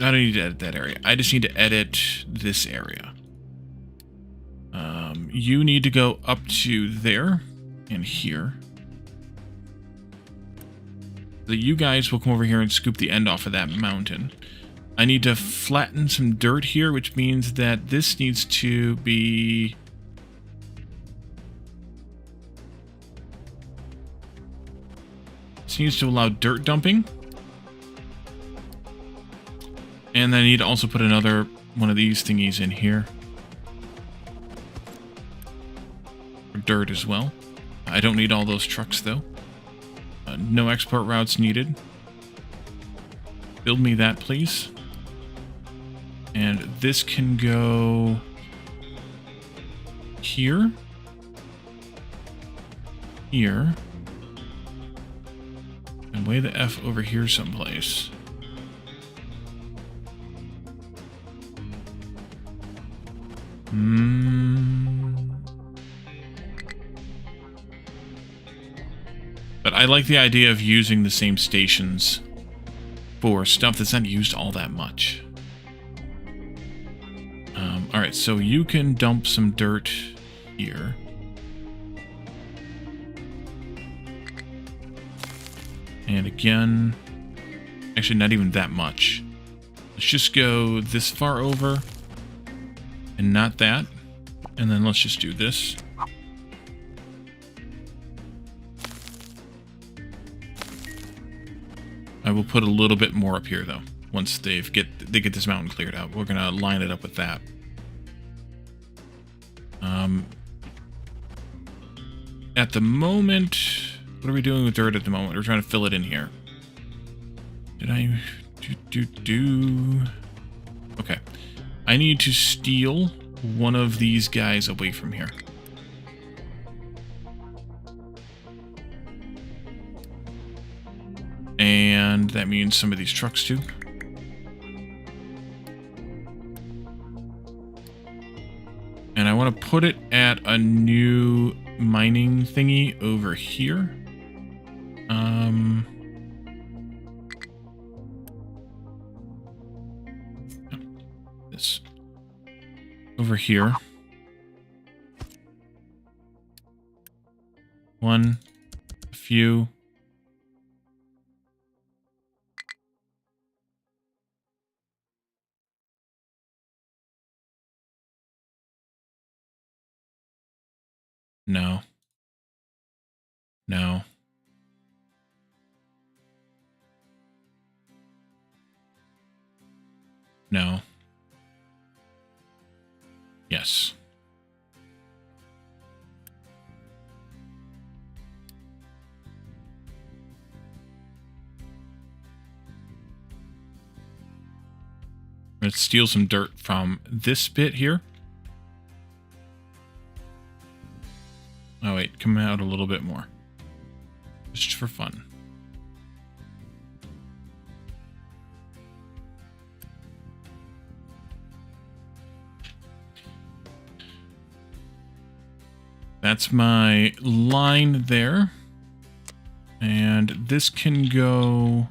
I don't need to edit that area. I just need to edit this area. You need to go up to there and here. So you guys will come over here and scoop the end off of that mountain. I need to flatten some dirt here, which means that this needs to be... This needs to allow dirt dumping. And then I need to also put another one of these thingies in here. For dirt as well. I don't need all those trucks, though. No export routes needed. Build me that, please. And this can go here, here, and way the F over here someplace. But I like the idea of using the same stations for stuff that's not used all that much. Alright, so you can dump some dirt here. And again, actually not even that much. Let's just go this far over and not that. And then let's just do this. I will put a little bit more up here though. Once they get this mountain cleared out, we're gonna line it up with that. At the moment, what are we doing with dirt at the moment? We're trying to fill it in here. Did I do? Okay, I need to steal one of these guys away from here. And that means some of these trucks too. And I want to put it at a new mining thingy over here. This over here. One, a few. No. No. No. Yes. Let's steal some dirt from this bit here. Oh wait, come out a little bit more. Just for fun. That's my line there. And this can go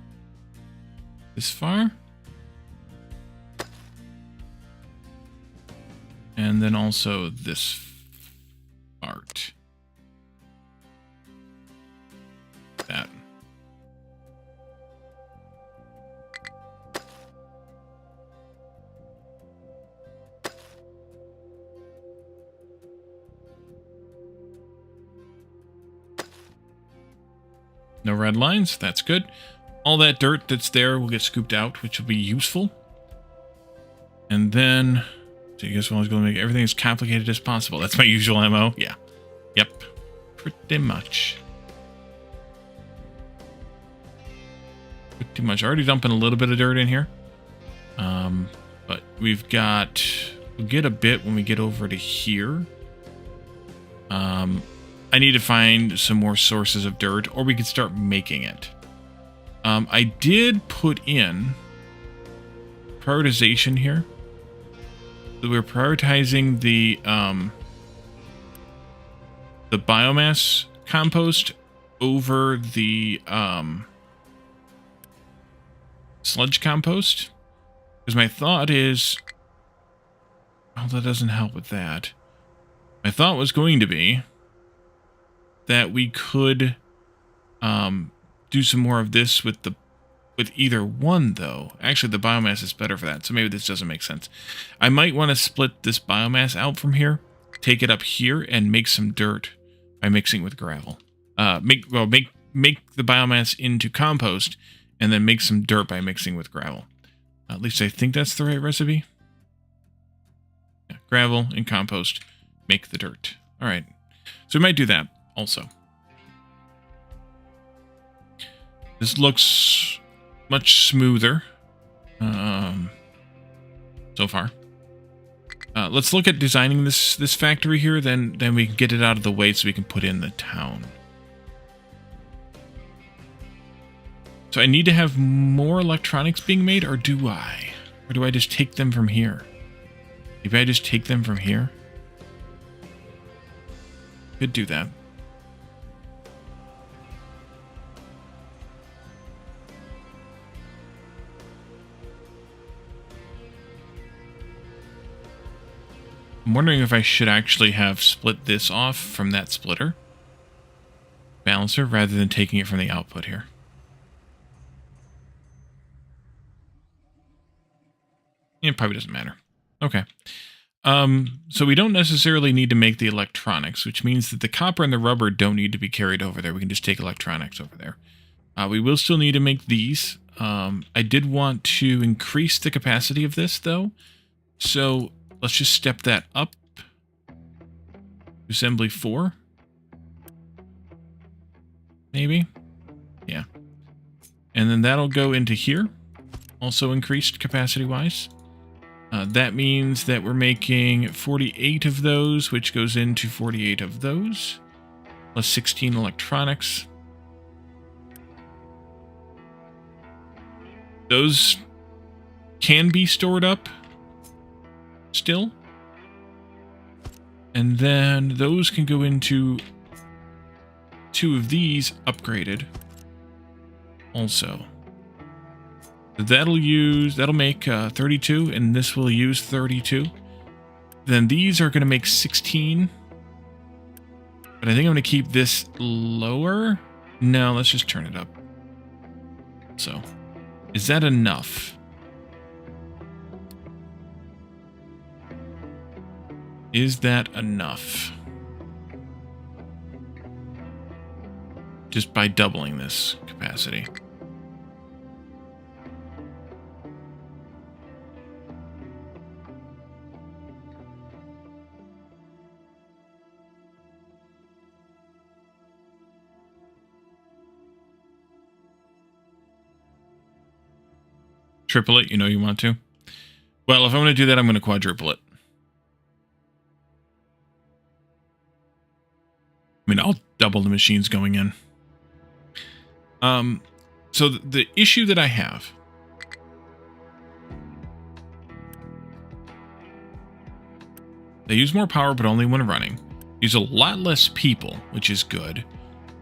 this far. And then also this part. That. No red lines, that's good. All that dirt that's there will get scooped out, which will be useful. And then, so I guess I was going to make everything as complicated as possible. That's my usual MO. Yeah. Yep. Pretty much. Pretty much. Already dumping a little bit of dirt in here. But we'll get a bit when we get over to here. I need to find some more sources of dirt, or we could start making it. I did put in prioritization here. So we're prioritizing the biomass compost over the sludge compost. Because my thought is... Oh, that doesn't help with that. My thought was going to be that we could do some more of this with either one, though. Actually, the biomass is better for that, so maybe this doesn't make sense. I might want to split this biomass out from here, take it up here, and make some dirt by mixing with gravel. Make the biomass into compost, and then make some dirt by mixing with gravel. At least I think that's the right recipe. Yeah, gravel and compost, make the dirt. All right, so we might do that also. This looks much smoother so far. Let's look at designing this factory here, then we can get it out of the way so we can put in the town. So I need to have more electronics being made, or do I? Or do I just take them from here? Maybe I just take them from here? Could do that. I'm wondering if I should actually have split this off from that splitter balancer rather than taking it from the output here. It probably doesn't matter. Okay. So we don't necessarily need to make the electronics, which means that the copper and the rubber don't need to be carried over there. We can just take electronics over there. We will still need to make these. I did want to increase the capacity of this, though. So let's just step that up. Assembly 4. Maybe. Yeah. And then that'll go into here. Also increased capacity-wise. That means that we're making 48 of those, which goes into 48 of those. Plus 16 electronics. Those can be stored up still. And then those can go into 2 of these upgraded also. That'll make 32, and this will use 32. Then these are going to make 16. But I think I'm going to keep this lower. No, let's just turn it up. So, is that enough? Is that enough? Just by doubling this capacity. Triple it, you know you want to. Well, if I'm going to do that, I'm going to quadruple it. I mean, I'll double the machines going in. So the issue that I have they use more power, but only when running. use a lot less people, which is good.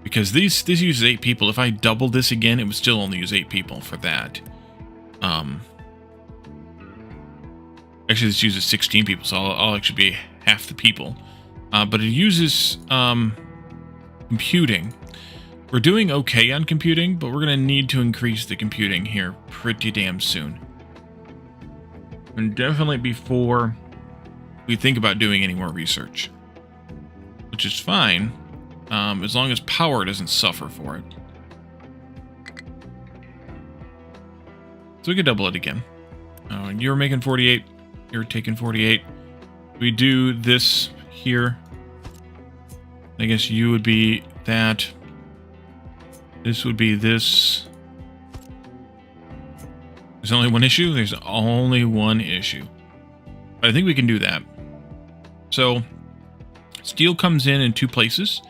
Because this uses 8 people. If I double this again, it would still only use 8 people for that. Actually, this uses 16 people, so I'll actually be half the people. But it uses computing. We're doing okay on computing, but we're going to need to increase the computing here pretty damn soon. And definitely before we think about doing any more research. Which is fine, as long as power doesn't suffer for it. So we could double it again. You're making 48. You're taking 48. We do this here. I guess you would be that. This would be this. There's only one issue? There's only one issue. But I think we can do that. So, steel comes in 2 places.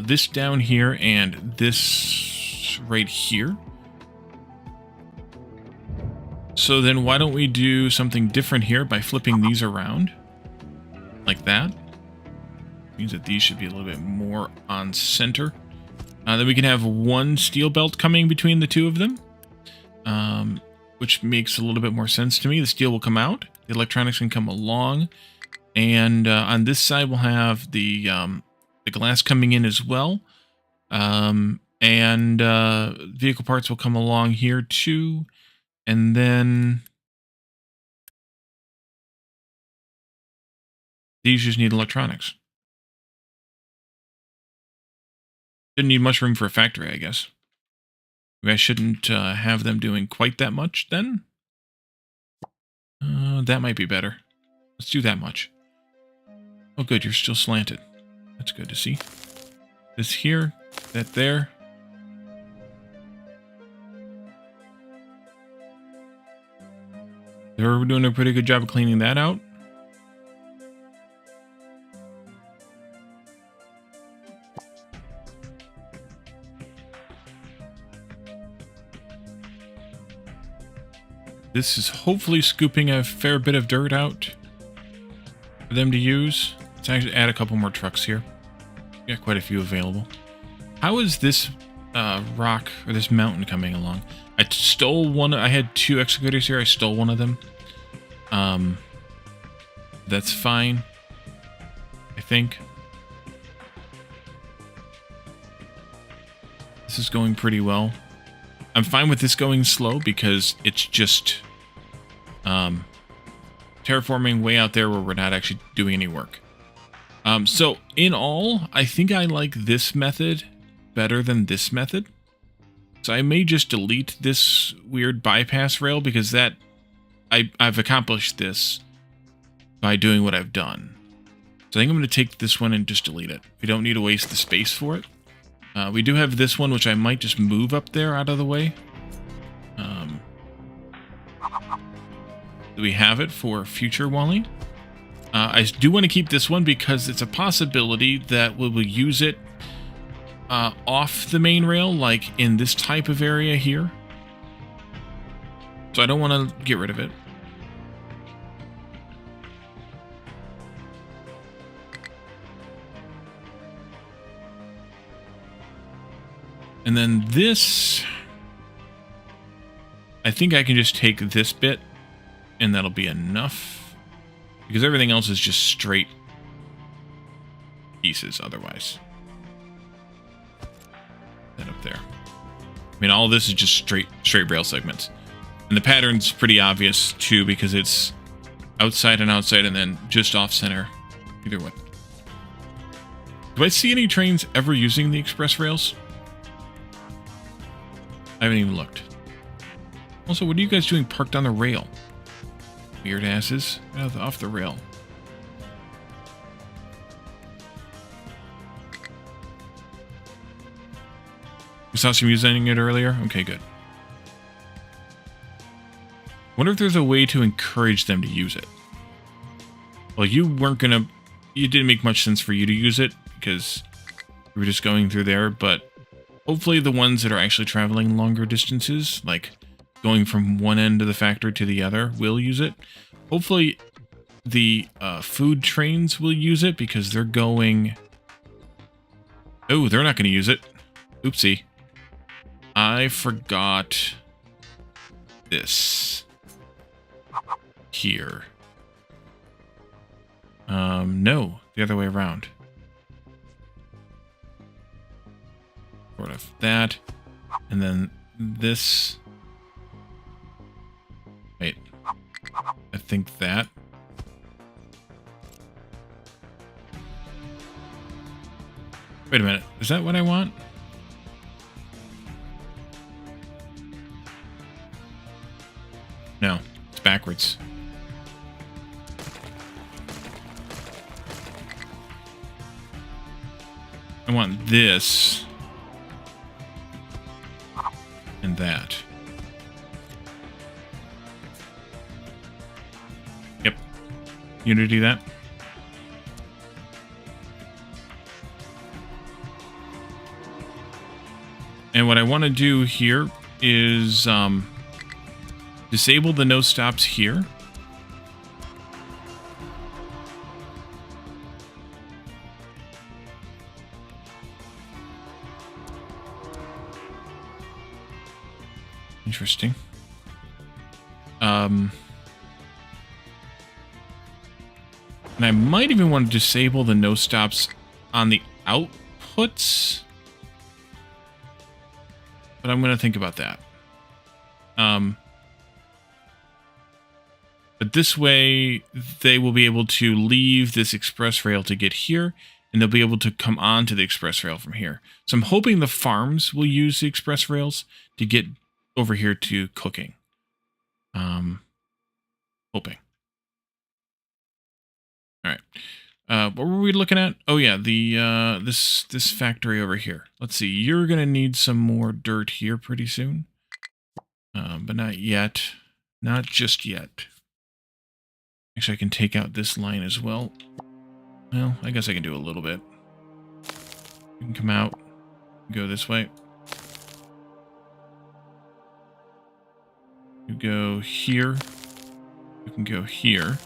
This down here and this right here. So then why don't we do something different here by flipping these around? Like that. Means that these should be a little bit more on center. Then we can have one steel belt coming between the 2 of them. Which makes a little bit more sense to me. The steel will come out. The electronics can come along. And on this side we'll have the glass coming in as well. And vehicle parts will come along here too. And then these just need electronics. Didn't need much room for a factory, I guess. Maybe I shouldn't have them doing quite that much then. That might be better. Let's do that much. Oh good, you're still slanted. That's good to see. This here, that there. They're doing a pretty good job of cleaning that out. This is hopefully scooping a fair bit of dirt out for them to use. Let's actually add a couple more trucks here. We got quite a few available. How is this rock or this mountain coming along? I stole one. I had 2 excavators here. I stole one of them. That's fine, I think. This is going pretty well. I'm fine with this going slow because it's just terraforming way out there where we're not actually doing any work. So in all, I think I like this method better than this method. So I may just delete this weird bypass rail because that I've accomplished this by doing what I've done. So I think I'm going to take this one and just delete it. We don't need to waste the space for it. We do have this one, which I might just move up there out of the way. We have it for future walling. I do want to keep this one because it's a possibility that we will use it off the main rail, like in this type of area here. So I don't want to get rid of it. And then this, I think I can just take this bit and that'll be enough because everything else is just straight pieces otherwise. That up there. I mean, all this is just straight rail segments. And the pattern's pretty obvious too because it's outside and outside and then just off center. Either way. Do I see any trains ever using the express rails? I haven't even looked. Also, what are you guys doing parked on the rail? Weird asses. Get off the rail. You saw some using it earlier? Okay, good. Wonder if there's a way to encourage them to use it. Well, you weren't gonna... It didn't make much sense for you to use it because we were just going through there, but hopefully the ones that are actually traveling longer distances, like going from one end of the factory to the other, will use it. Hopefully the food trains will use it because they're going... Oh, they're not going to use it. Oopsie. I forgot this here. No, the other way around. Sort of that. And then this. Wait. I think that. Wait a minute. Is that what I want? No, it's backwards. I want this and that. Yep. You need to do that? And what I want to do here is disable the no stops here. Interesting. And I might even want to disable the no stops on the outputs. But I'm going to think about that. But this way, they will be able to leave this express rail to get here, and they'll be able to come on to the express rail from here. So I'm hoping the farms will use the express rails to get over here to cooking. Hoping. All right. What were we looking at? Oh yeah, the this factory over here. Let's see. You're gonna need some more dirt here pretty soon, but not yet. Not just yet. Actually, I can take out this line as well. Well, I guess I can do a little bit. You can come out, go this way. You go here. You can go here.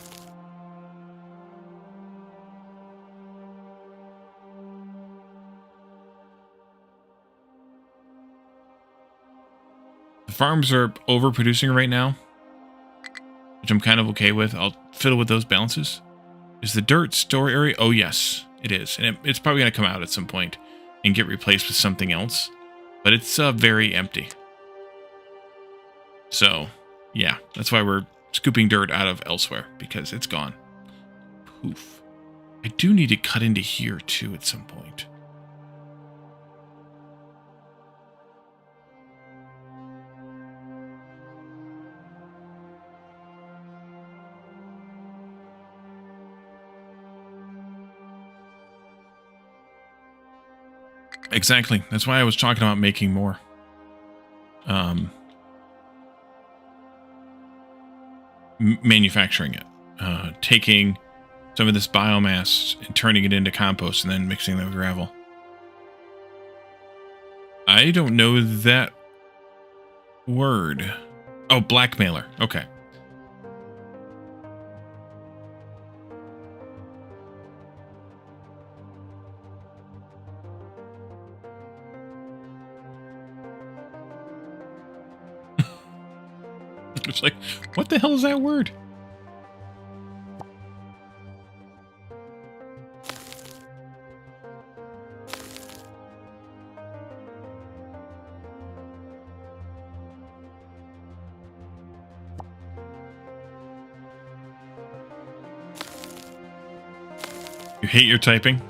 The farms are overproducing right now, which I'm kind of okay with. I'll fiddle with those balances. Is the dirt store area? Oh, yes, it is. And it's probably going to come out at some point and get replaced with something else. But it's very empty. So, yeah, that's why we're scooping dirt out of elsewhere, because it's gone. Poof. I do need to cut into here, too, at some point. Exactly. That's why I was talking about making more. Manufacturing it. Taking some of this biomass and turning it into compost and then mixing it with gravel. I don't know that word. Oh, blackmailer. Okay. It's like, what the hell is that word? You hate your typing?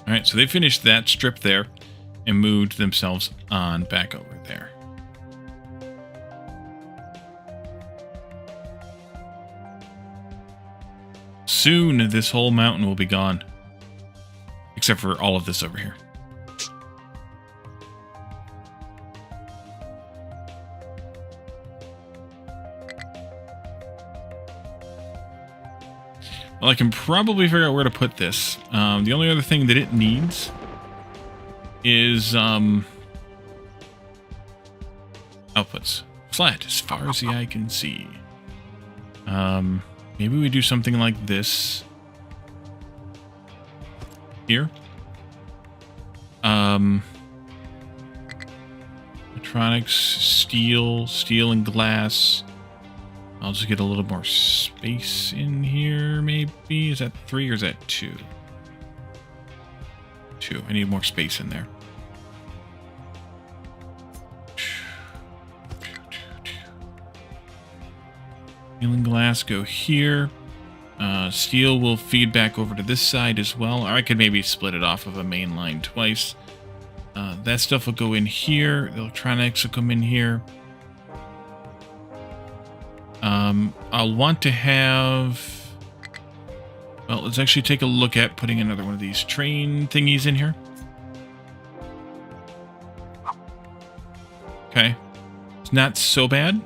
Alright, so they finished that strip there and moved themselves on back over there. Soon, this whole mountain will be gone. Except for all of this over here. Well, I can probably figure out where to put this. The only other thing that it needs is outputs. Flat, as far as the eye can see. Maybe we do something like this. Here. Electronics, steel and glass. I'll just get a little more space in here, maybe. Is that 3 or is that 2? 2. I need more space in there. Steel and glass go here. Steel will feed back over to this side as well. Or I could maybe split it off of a main line twice. That stuff will go in here. The electronics will come in here. I'll want to have... Well, let's actually take a look at putting another one of these train thingies in here. Okay. It's not so bad.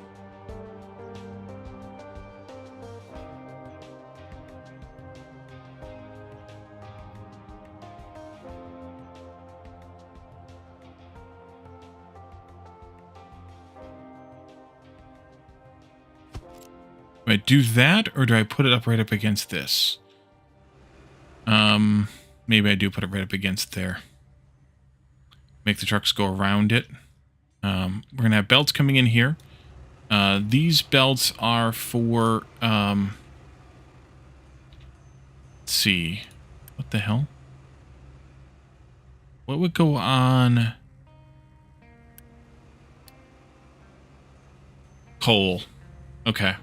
Do I do that, or do I put it up right up against this? Maybe I do put it right up against there. Make the trucks go around it. We're going to have belts coming in here. These belts are for, let's see. What the hell? What would go on? Coal. Okay.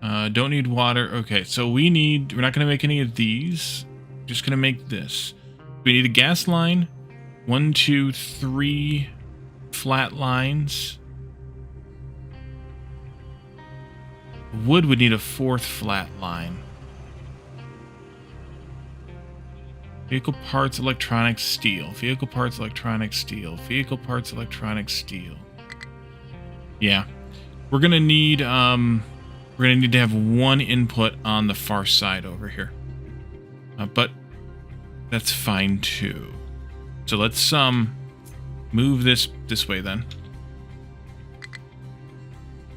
Don't need water. Okay, so we're not going to make any of these. Just going to make this. We need a gas line. 1, 2, 3 flat lines. Wood would need a 4th flat line. Vehicle parts, electronics, steel. Vehicle parts, electronics, steel. Vehicle parts, electronics, steel. Yeah. We're going to need, to have one input on the far side over here. But that's fine too. So let's move this way then.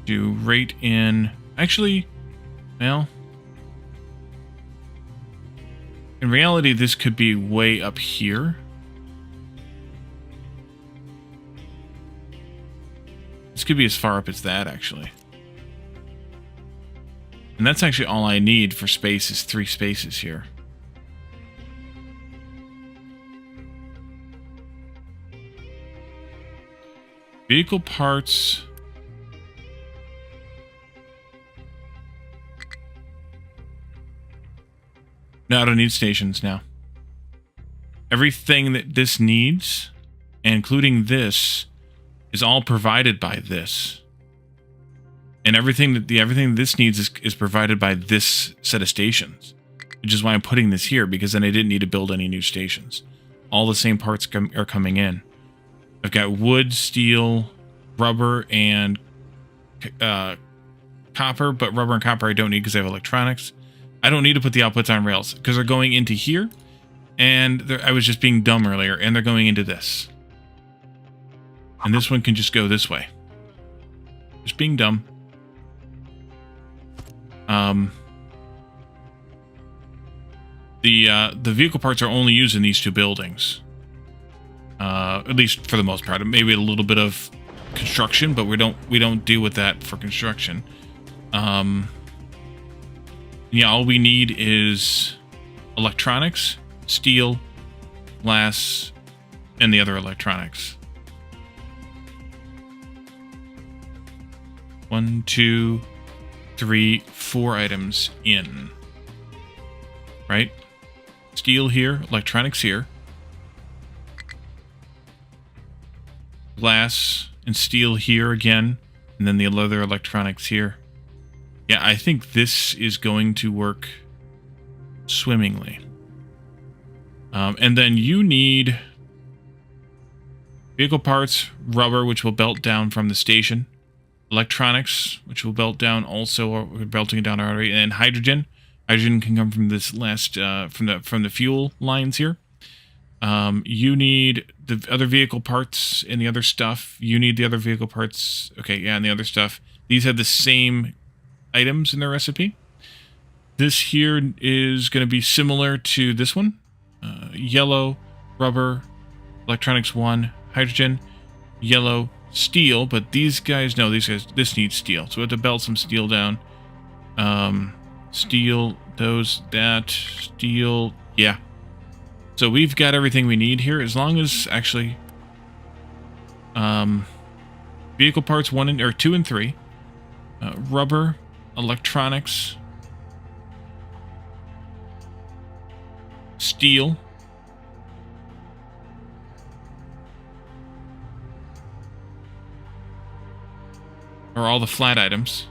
Do right in... Actually, well... In reality, this could be way up here. This could be as far up as that, actually. And that's actually all I need for space is 3 spaces here. Vehicle parts... No, I don't need stations now. Everything that this needs, including this, is all provided by this. And everything this needs is provided by this set of stations. Which is why I'm putting this here, because then I didn't need to build any new stations. All the same parts are coming in. I've got wood, steel, rubber, and copper, but rubber and copper I don't need because I have electronics. I don't need to put the outputs on rails because they're going into here, and I was just being dumb earlier, and they're going into this. And this one can just go this way. Just being dumb. The vehicle parts are only used in these 2 buildings. At least for the most part. Maybe a little bit of construction, but we don't deal with that for construction. Yeah, all we need is electronics, steel, glass, and the other electronics. 1, 2, 3, 4 items in. Right? Steel here, electronics here. Glass and steel here again, and then the other electronics here. Yeah, I think this is going to work swimmingly. And then you need vehicle parts, rubber, which will belt down from the station, electronics, which will belt down also, or we're belting it down already, and hydrogen, Hydrogen can come from this last from the fuel lines here. You need the other vehicle parts and the other stuff. You need the other vehicle parts. Okay, yeah, and the other stuff. These have the same items in their recipe. This here is going to be similar to this one. Yellow, rubber, electronics 1, hydrogen, yellow, steel. But these guys, no, this needs steel. So we have to belt some steel down. Steel, that, steel, yeah. So we've got everything we need here, as long as, actually, vehicle parts 2 and 3, rubber, electronics, steel, are all the flat items.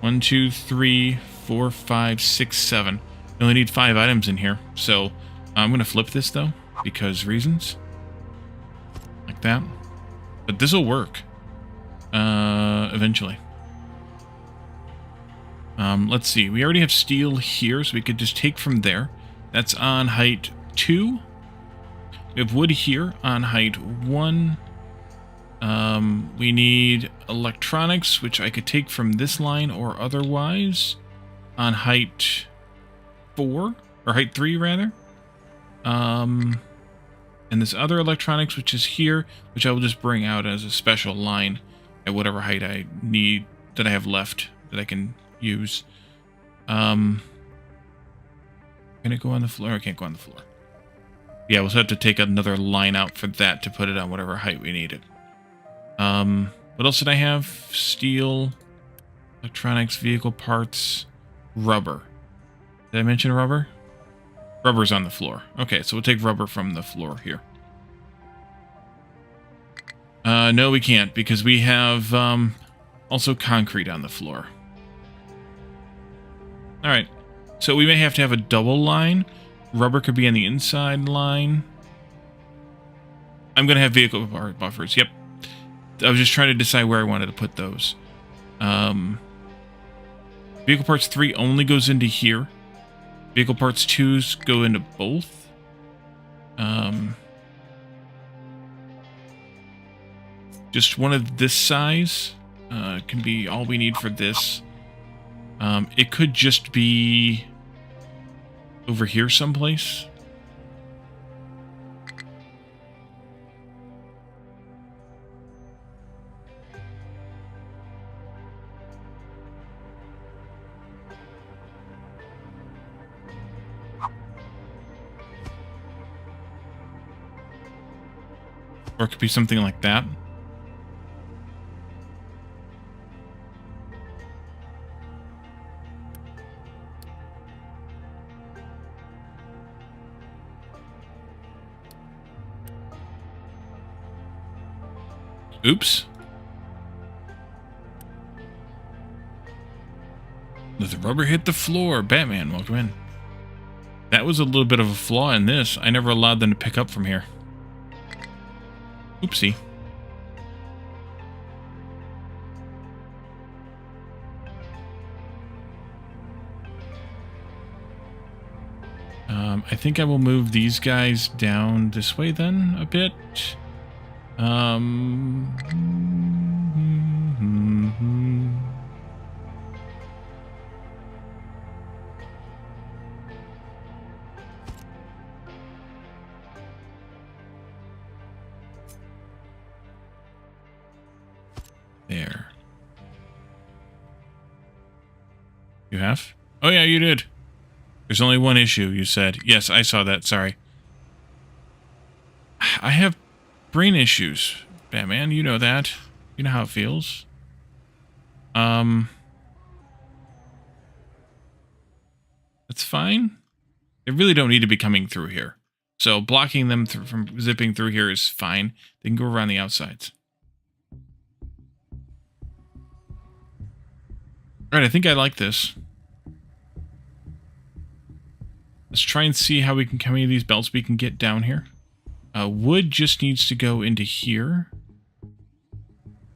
1, 2, 3, 4, 5, 6, 7. We only need 5 items in here, so I'm going to flip this, though, because reasons. Like that. But this will work. Eventually. Let's see. We already have steel here, so we could just take from there. That's on height 2. We have wood here on height 1. We need electronics, which I could take from this line or otherwise, on height 4, or height 3 rather. And this other electronics, which is here, which I will just bring out as a special line at whatever height I need, that I have left, that I can use. Can it go on the floor? I can't go on the floor. Yeah, we'll have to take another line out for that to put it on whatever height we need it. What else did I have? Steel, electronics, vehicle parts, rubber. Did I mention rubber? Rubber's on the floor. Okay, so we'll take rubber from the floor here. No, we can't, because we have, also concrete on the floor. Alright, so we may have to have a double line. Rubber could be on the inside line. I'm going to have vehicle buffers, yep. I was just trying to decide where I wanted to put those. Vehicle parts 3 only goes into here. Vehicle parts 2s go into both. Just one of this size can be all we need for this. It could just be over here someplace. Or it could be something like that. Oops. The rubber hit the floor. Batman, welcome in. That was a little bit of a flaw in this. I never allowed them to pick up from here. Oopsie. I think I will move these guys down this way then a bit. There. You have? Oh yeah, you did. There's only one issue, you said. Yes, I saw that, sorry. I have brain issues, Batman, you know that. You know how it feels. That's fine. They really don't need to be coming through here. So blocking them from zipping through here is fine. They can go around the outsides. Alright, I think I like this. Let's try and see how many of these belts we can get down here. Wood just needs to go into here.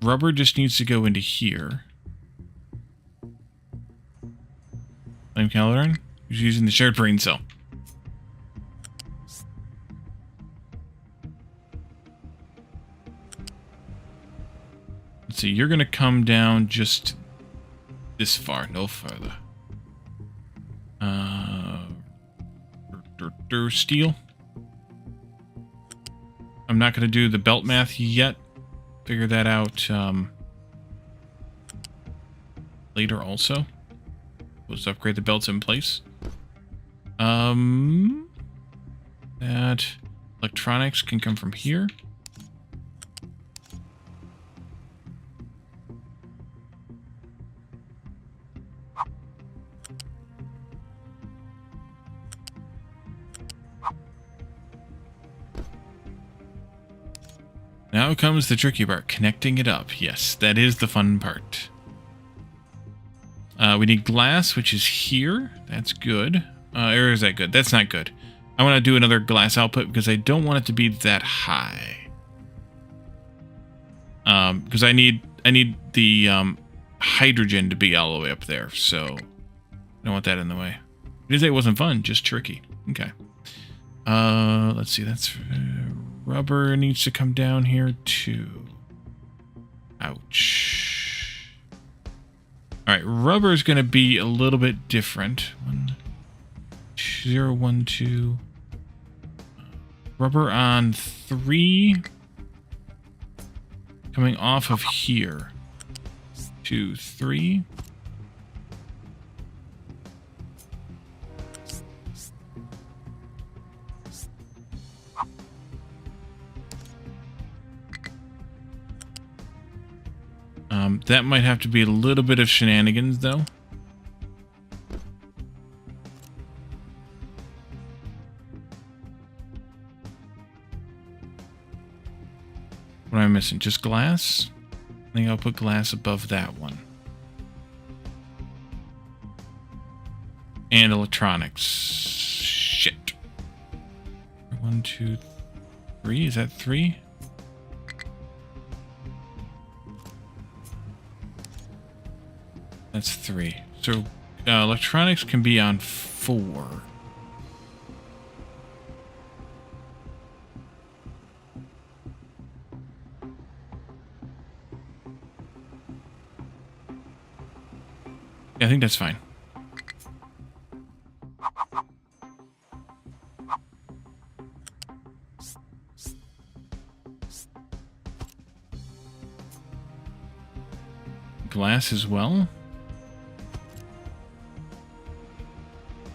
Rubber just needs to go into here. Blame Caloran. Who's using the shared brain cell? Let's see. You're going to come down just this far, no further. Steel. I'm not going to do the belt math yet. Figure that out later also. Let's upgrade the belts in place. That electronics can come from here. Now comes the tricky part, connecting it up. Yes, that is the fun part. We need glass, which is here. That's good. Or is that good? That's not good. I want to do another glass output because I don't want it to be that high. Because I need the hydrogen to be all the way up there, so I don't want that in the way. I didn't say it wasn't fun, just tricky. Okay. Let's see. That's rubber needs to come down here too. Ouch. All right, rubber is going to be a little bit different. 0, 1, 2. Rubber on 3. Coming off of here. 2, 3. That might have to be a little bit of shenanigans, though. What am I missing? Just glass? I think I'll put glass above that one. And electronics. Shit. 1, 2, 3. Is that 3? That's 3. So electronics can be on 4. Yeah, I think that's fine. Glass as well?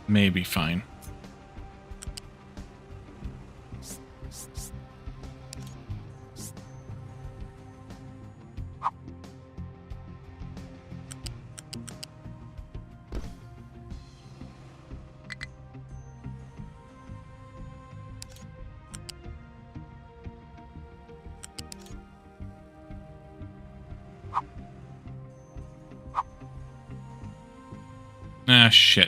Maybe fine. Ah, shit.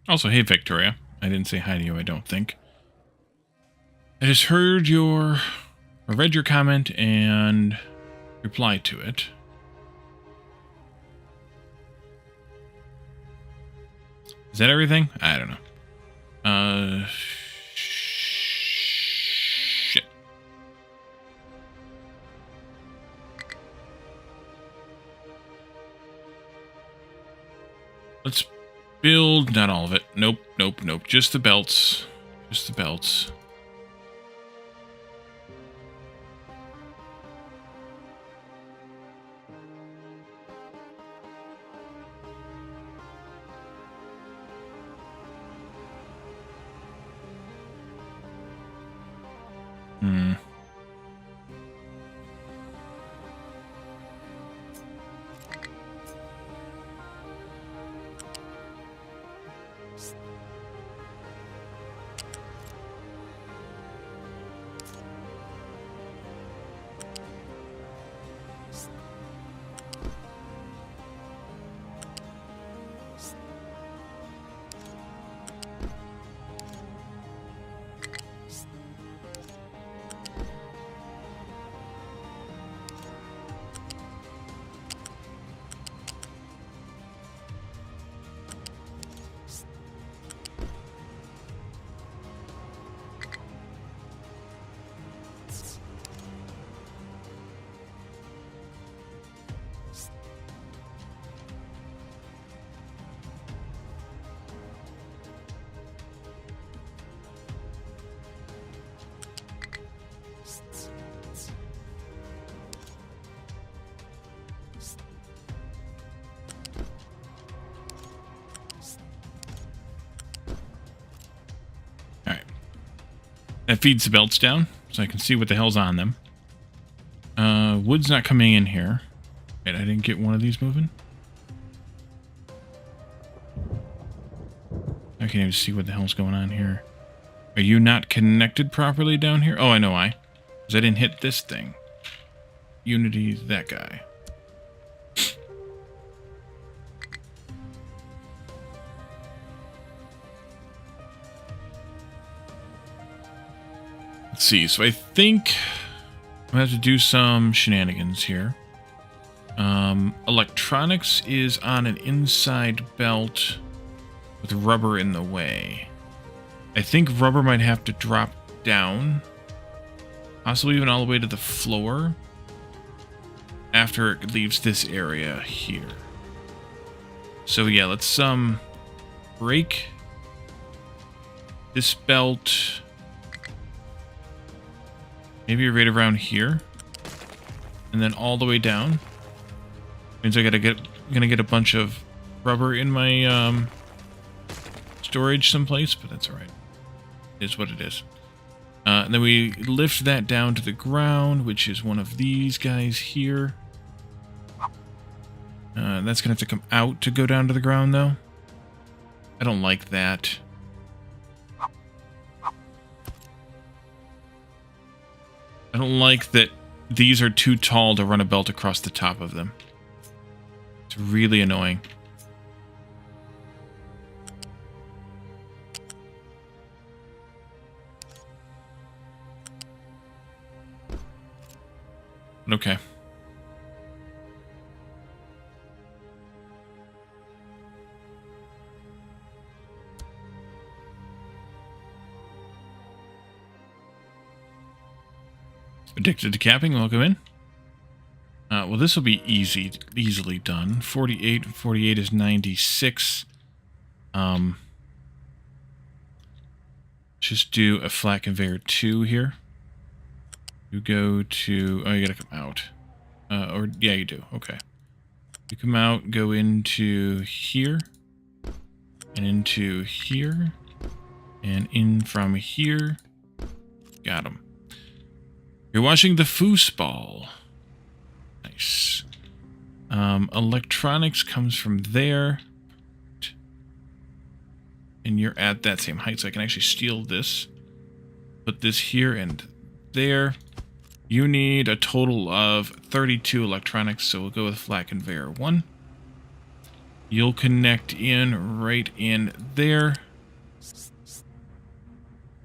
Also, hey, Victoria. I didn't say hi to you, I don't think. I just heard or read your comment and replied to it. Is that everything? I don't know. Shit. Let's build, not all of it. Nope, nope, nope. Just the belts. Just the belts. Hmm. Alright. That feeds the belts down, so I can see what the hell's on them. Wood's not coming in here. Wait, I didn't get one of these moving? I can't even see what the hell's going on here. Are you not connected properly down here? Oh, I know why. Because I didn't hit this thing. Unity, that guy. Let's see. So I think I have to do some shenanigans here. Electronics is on an inside belt with rubber in the way. I think rubber might have to drop down, possibly even all the way to the floor after it leaves this area here. So yeah, let's break this belt maybe right around here, and then all the way down. Means I'm gonna get a bunch of rubber in my storage someplace, but that's all right. It is what it is. And then we lift that down to the ground, which is one of these guys here. That's gonna have to come out to go down to the ground, though. I don't like that. I don't like that these are too tall to run a belt across the top of them. It's really annoying. Okay. Addicted to capping, welcome in. Well, this will be easily done. 48 is 96. Just do a flat conveyor 2 here. You go to... Oh, you gotta come out. Or, yeah, you do. Okay. You come out, go into here. And into here. And in from here. Got him. You're watching the foosball. Nice. Electronics comes from there. And you're at that same height, so I can actually steal this. Put this here and there. You need a total of 32 electronics, so we'll go with flat conveyor 1. You'll connect in right in there.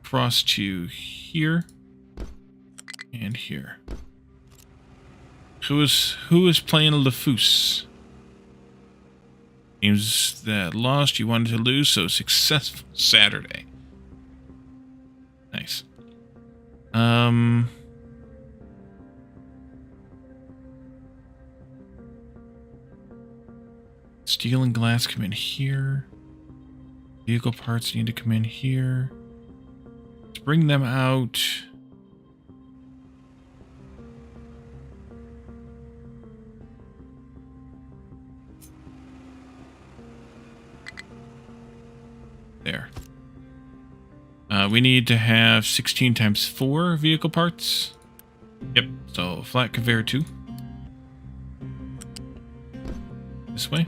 Cross to here. And here. Who is playing LaFoose? Games that lost, you wanted to lose, so successful Saturday. Nice. Steel and glass come in here. Vehicle parts need to come in here. Let's bring them out. There. We need to have 16 times 4 vehicle parts. Yep, so flat conveyor 2. This way.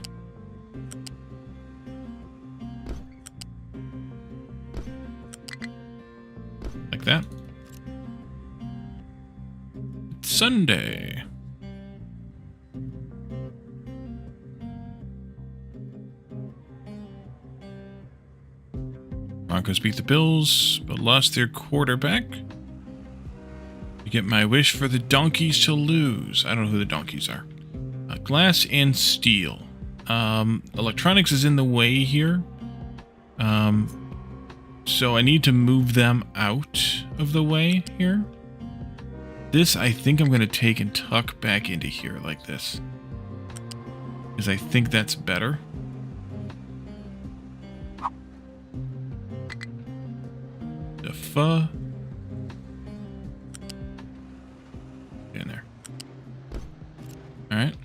Like that. It's Sunday. Broncos beat the Bills, but lost their quarterback. To get my wish for the donkeys to lose. I don't know who the donkeys are. Glass and steel. Electronics is in the way here. So I need to move them out of the way here. This I think I'm going to take and tuck back into here like this. Because I think that's better. The in there. Alright.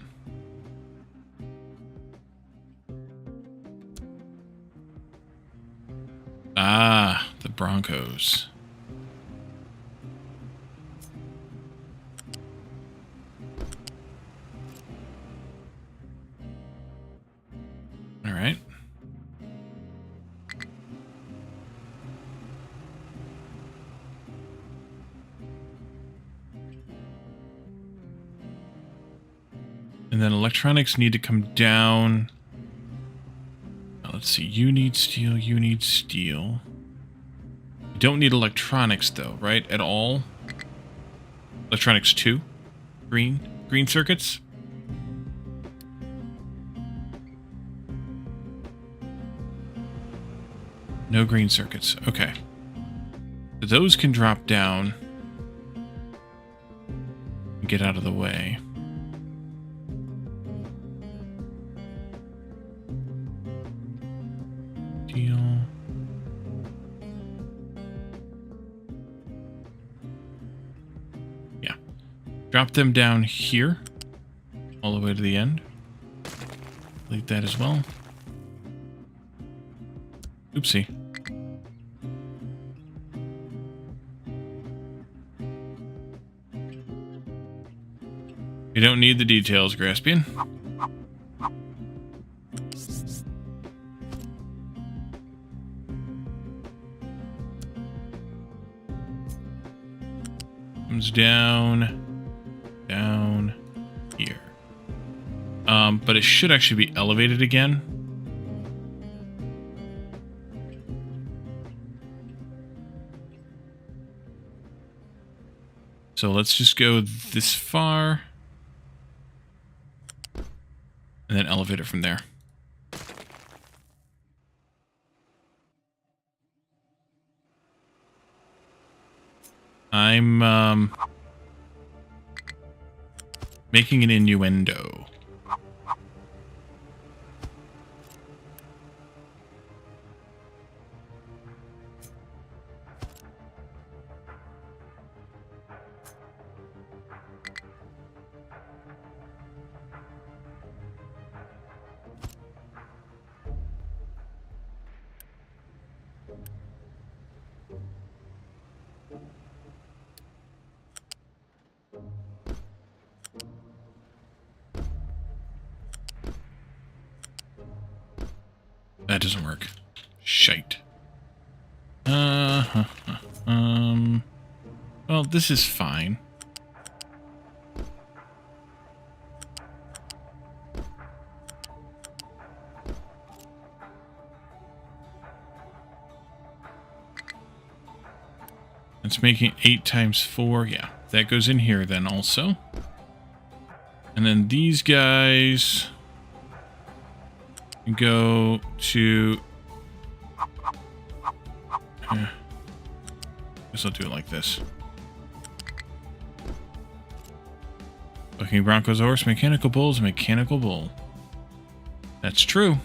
Ah, the Broncos. All right. And then electronics need to come down. Let's see. You need steel. You need steel. You don't need electronics, though, right? At all? Electronics 2? Green? Green circuits? No green circuits. Okay. So those can drop down and get out of the way. Steel. Yeah. Drop them down here. All the way to the end. Delete that as well. Oopsie. You don't need the details, Graspian. Comes down here. But it should actually be elevated again. So let's just go this far. And then elevate it from there. I'm making an innuendo. That doesn't work. Shite. Well, this is fine. It's making 8 times 4. Yeah, that goes in here then also. And then these guys go to... guess I'll do it like this. Bucking Broncos horse, mechanical bull's a mechanical bull. That's true.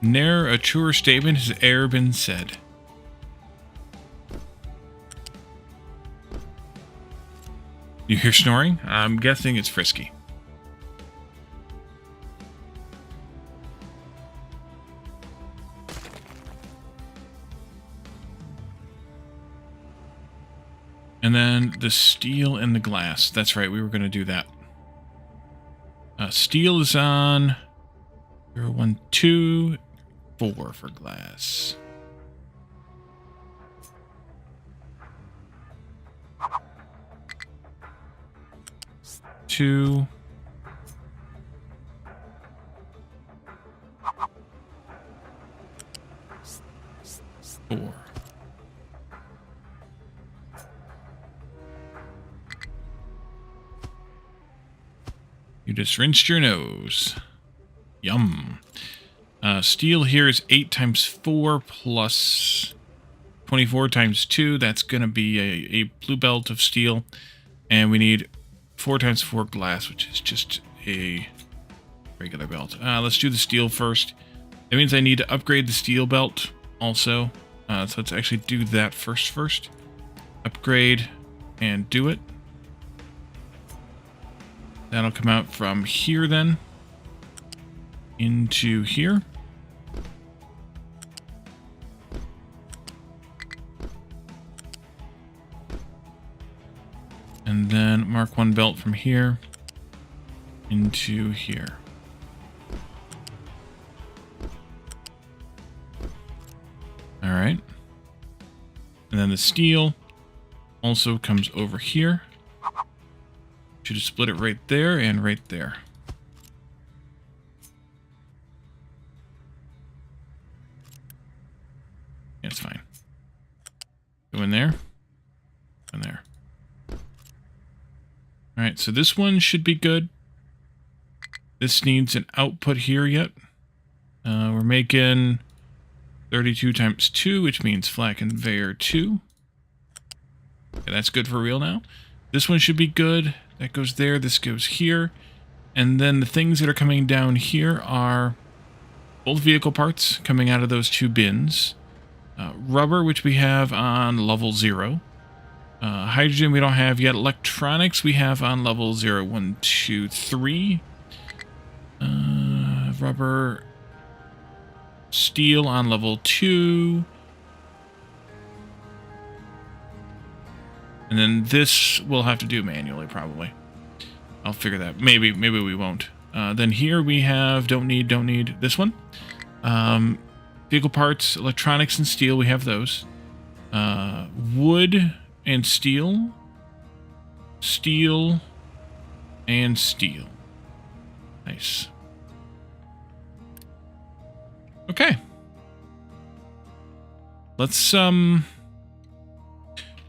Ne'er a truer statement has e'er been said. You hear snoring? I'm guessing it's Frisky. And then the steel and the glass. That's right, we were going to do that. Steel is on 0, 1, 2, 4 for glass. Two. 4. You just rinsed your nose. Yum. Steel here is 8 times 4 plus 24 times 2. That's going to be a blue belt of steel. And we need 4 times 4 glass, which is just a regular belt. Let's do the steel first. That means I need to upgrade the steel belt also. So let's actually do that first. Upgrade and do it. That'll come out from here then. Into here. And then mark 1 belt from here. Into here. Alright. And then the steel also comes over here. Should have split it right there and right there. Yeah, it's fine. Go in there. Go in there. Alright, so this one should be good. This needs an output here yet. We're making 32 times 2, which means flat conveyor 2. Okay, that's good for real now. This one should be good. That goes there. This goes here. And then the things that are coming down here are both vehicle parts coming out of those 2 bins. Rubber, which we have on level 0. Hydrogen we don't have yet. Electronics we have on level 0, 1, 2, 3. Rubber. Steel on level 2. And then this we'll have to do manually, probably. I'll figure that. Maybe we won't. Then here we have don't need this one. Vehicle parts, electronics, and steel. We have those. Wood and steel. Steel and steel. Nice. Okay. Let's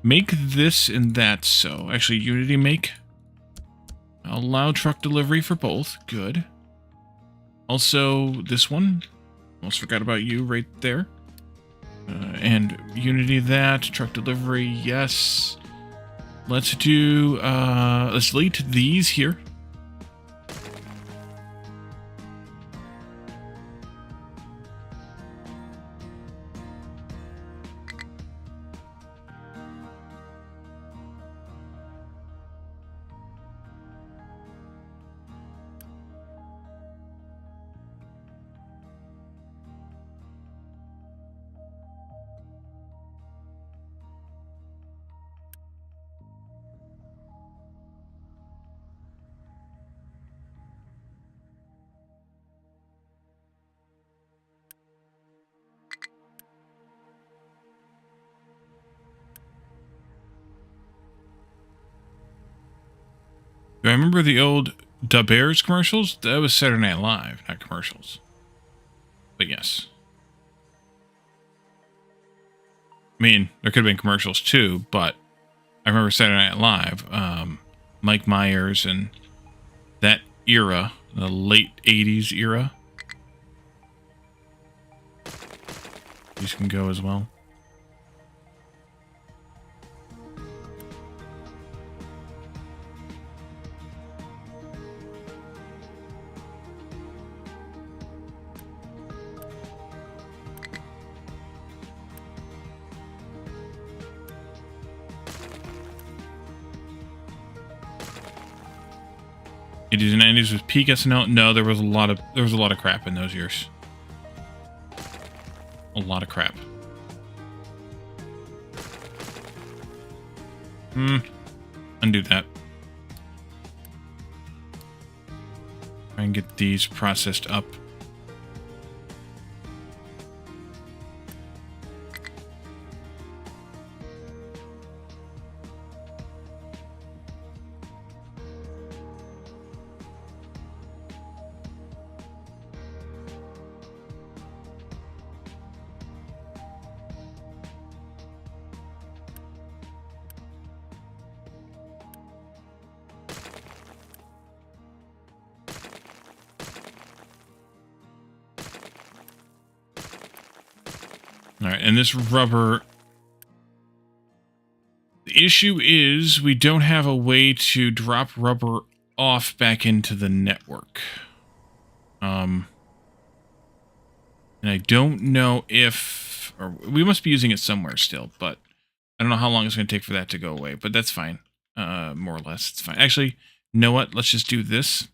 make this and that so. Actually, Unity make. Allow truck delivery for both. Good. Also, this one. Almost forgot about you right there. And Unity that. Truck delivery, yes. Let's do, let's delete these here. Do I remember the old Da Bears commercials? That was Saturday Night Live, not commercials. But yes. I mean, there could have been commercials too, but I remember Saturday Night Live. Mike Myers and that era, the late 80s era. These can go as well. '80s and '90s was peak SNL. No, there was a lot of crap in those years. A lot of crap. Undo that. Try and get these processed up. All right, and this rubber... The issue is we don't have a way to drop rubber off back into the network. And I don't know if... Or we must be using it somewhere still, but I don't know how long it's going to take for that to go away, but that's fine. More or less, it's fine. Actually, you know what? Let's just do this.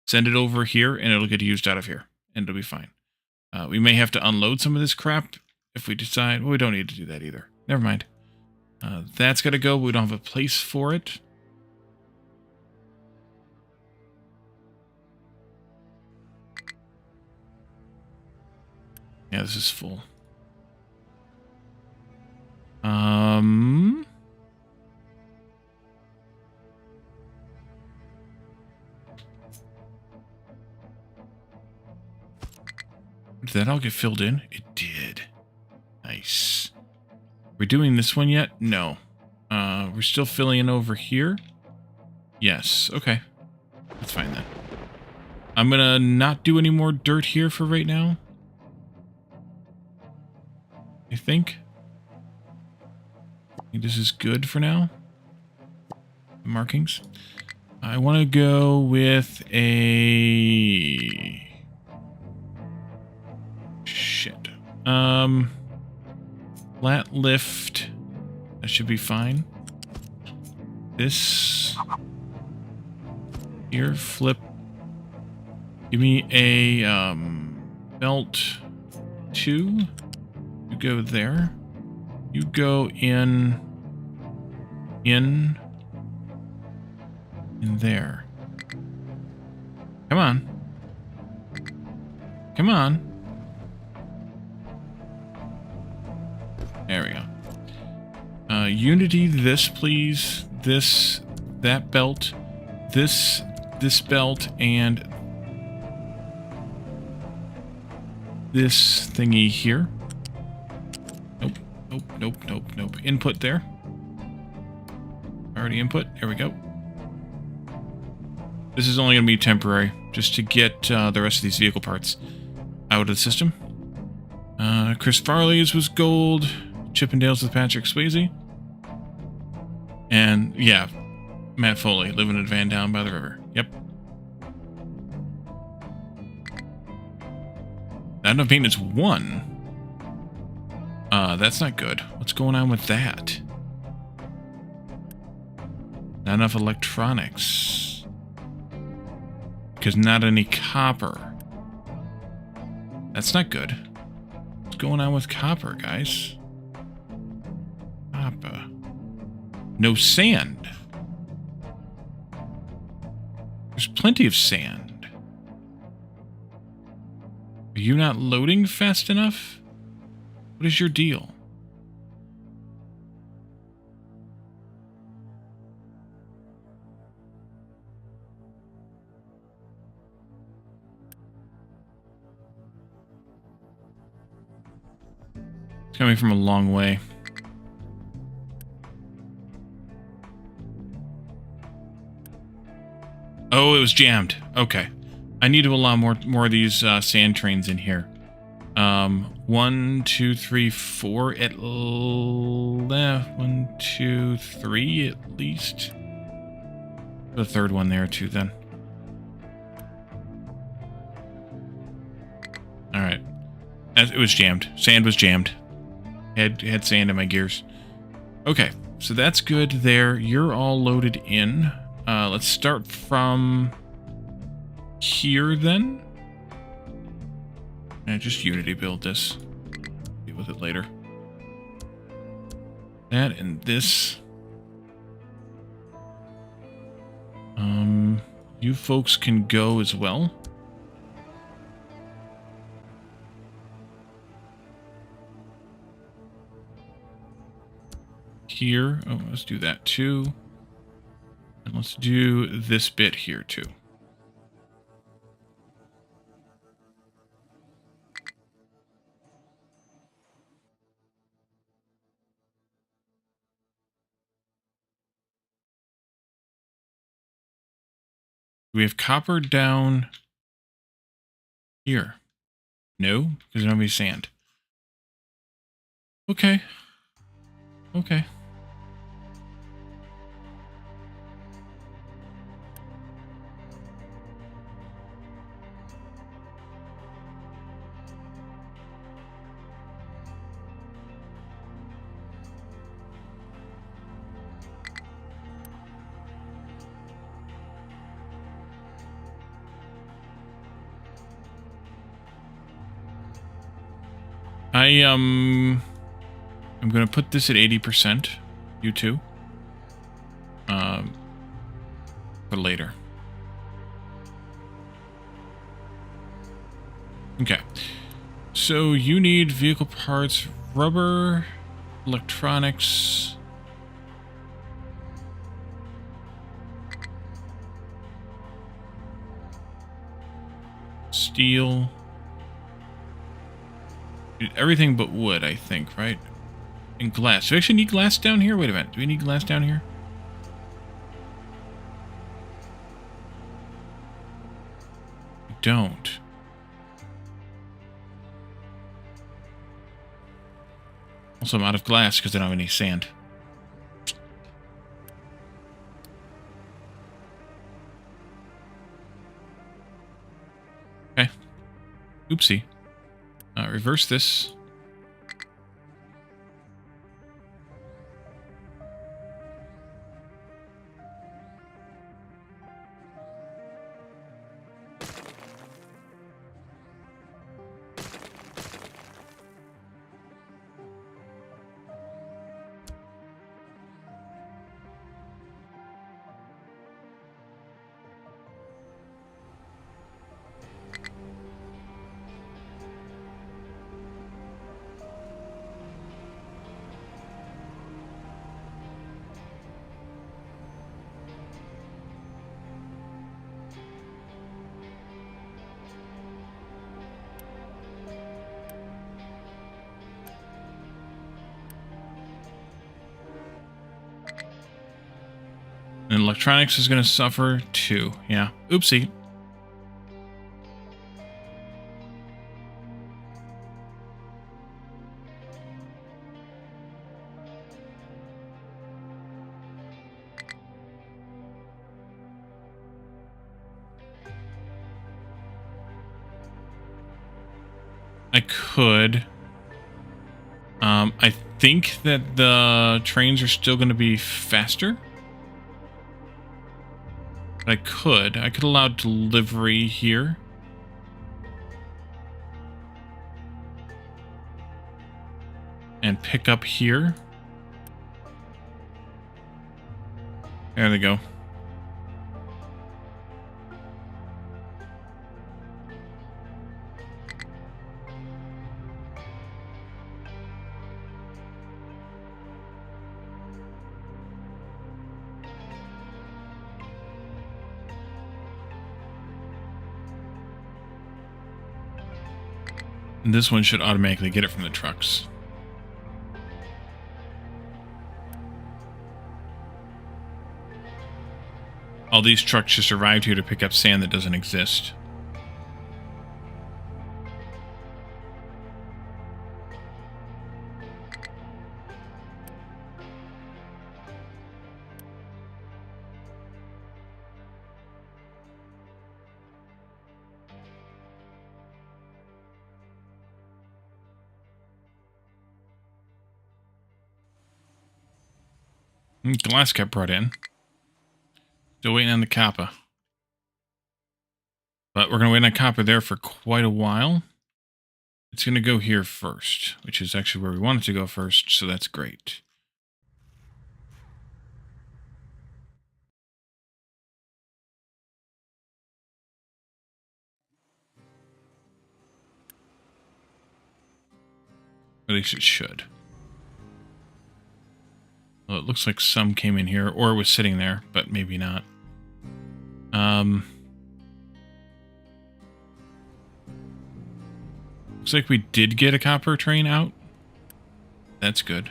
Send it over here, and it'll get used out of here, and it'll be fine. We may have to unload some of this crap if we decide... Well, we don't need to do that either. Never mind. That's got to go. We don't have a place for it. Yeah, this is full. Did that all get filled in? It did. Nice. We're doing this one yet? No. We're still filling in over here? Yes. Okay. That's fine then. I'm gonna not do any more dirt here for right now. I think this is good for now. Markings. I want to go with a... Shit. Flat lift. That should be fine. This... Here, flip. Give me a, belt 2. You go there. You go in there. Come on. Come on. There we go. Unity, this, please. This, that belt. This belt, and this thingy here. Nope, nope, nope, nope, nope. Input there. Already input. There we go. This is only going to be temporary, just to get the rest of these vehicle parts out of the system. Chris Farley's was gold. Chippendales with Patrick Swayze. And, yeah, Matt Foley, living in a van down by the river. Yep. Not enough maintenance 1. That's not good. What's going on with that? Not enough electronics. Because not any copper. That's not good. What's going on with copper, guys? Copper. No sand. There's plenty of sand. Are you not loading fast enough? What is your deal? It's coming from a long way. Oh, it was jammed. Okay. I need to allow more of these sand trains in here. 1, 2, 3, 4 at 1, 2, 3 at least. The third one there too then. Alright. It was jammed. Sand was jammed. Had sand in my gears. Okay, so that's good there. You're all loaded in. Let's start from here then. And just Unity build this. Deal with it later. That and this. You folks can go as well. Here. Oh, let's do that too. And let's do this bit here too. We have copper down here. No, because there's no sand. Okay. Okay. I'm gonna put this at 80%. You too. For later. Okay. So you need vehicle parts, rubber, electronics. Steel. Everything but wood, I think, right? And glass. Do we actually need glass down here? Wait a minute. Do we need glass down here? We don't. Also, I'm out of glass because I don't have any sand. Okay. Oopsie. Reverse this. And electronics is going to suffer too. Yeah. Oopsie. I could. I think that the trains are still going to be faster. I could allow delivery here. And pick up here. There they go. And this one should automatically get it from the trucks. All these trucks just arrived here to pick up sand that doesn't exist. Glass got brought in. Still waiting on the copper. But we're going to wait on copper there for quite a while. It's going to go here first, which is actually where we want it to go first, so that's great. At least it should. Well, it looks like some came in here or was sitting there, but maybe not. Looks like we did get a copper train out. That's good.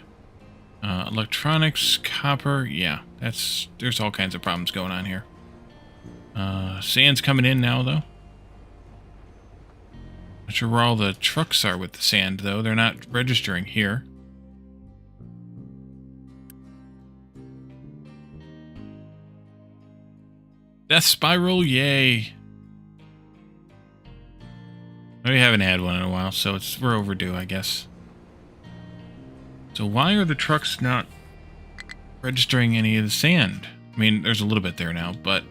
Electronics, copper, yeah. There's all kinds of problems going on here. Sand's coming in now, though. Not sure where all the trucks are with the sand, though. They're not registering here. Death Spiral, yay. We haven't had one in a while, so we're overdue, I guess. So why are the trucks not registering any of the sand? I mean, there's a little bit there now, but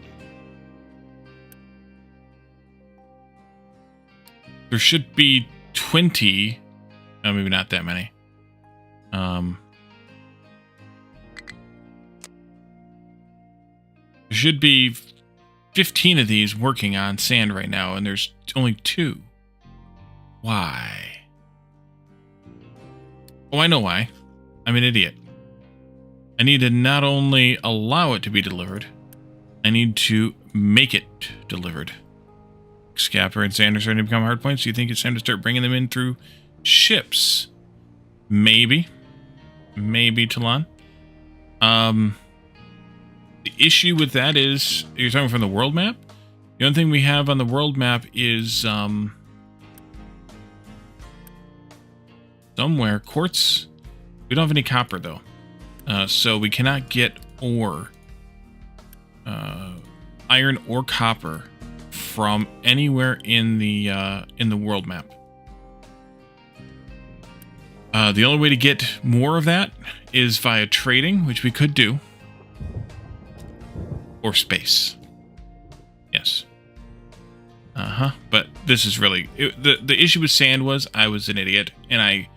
there should be 20. No, maybe not that many. There should be 15 of these working on sand right now, and there's only 2. Why? Oh, I know why. I'm an idiot. I need to not only allow it to be delivered, I need to make it delivered. Scapper and sand are starting to become hard points. Do you think it's time to start bringing them in through ships? Maybe. Maybe, Talon. The issue with that is, you're talking from the world map? The only thing we have on the world map is, somewhere, quartz. We don't have any copper, though. So we cannot get ore. Iron or copper from anywhere in the world map. The only way to get more of that is via trading, which we could do. Or space. Yes. But this is really... the issue with sand was I was an idiot, and I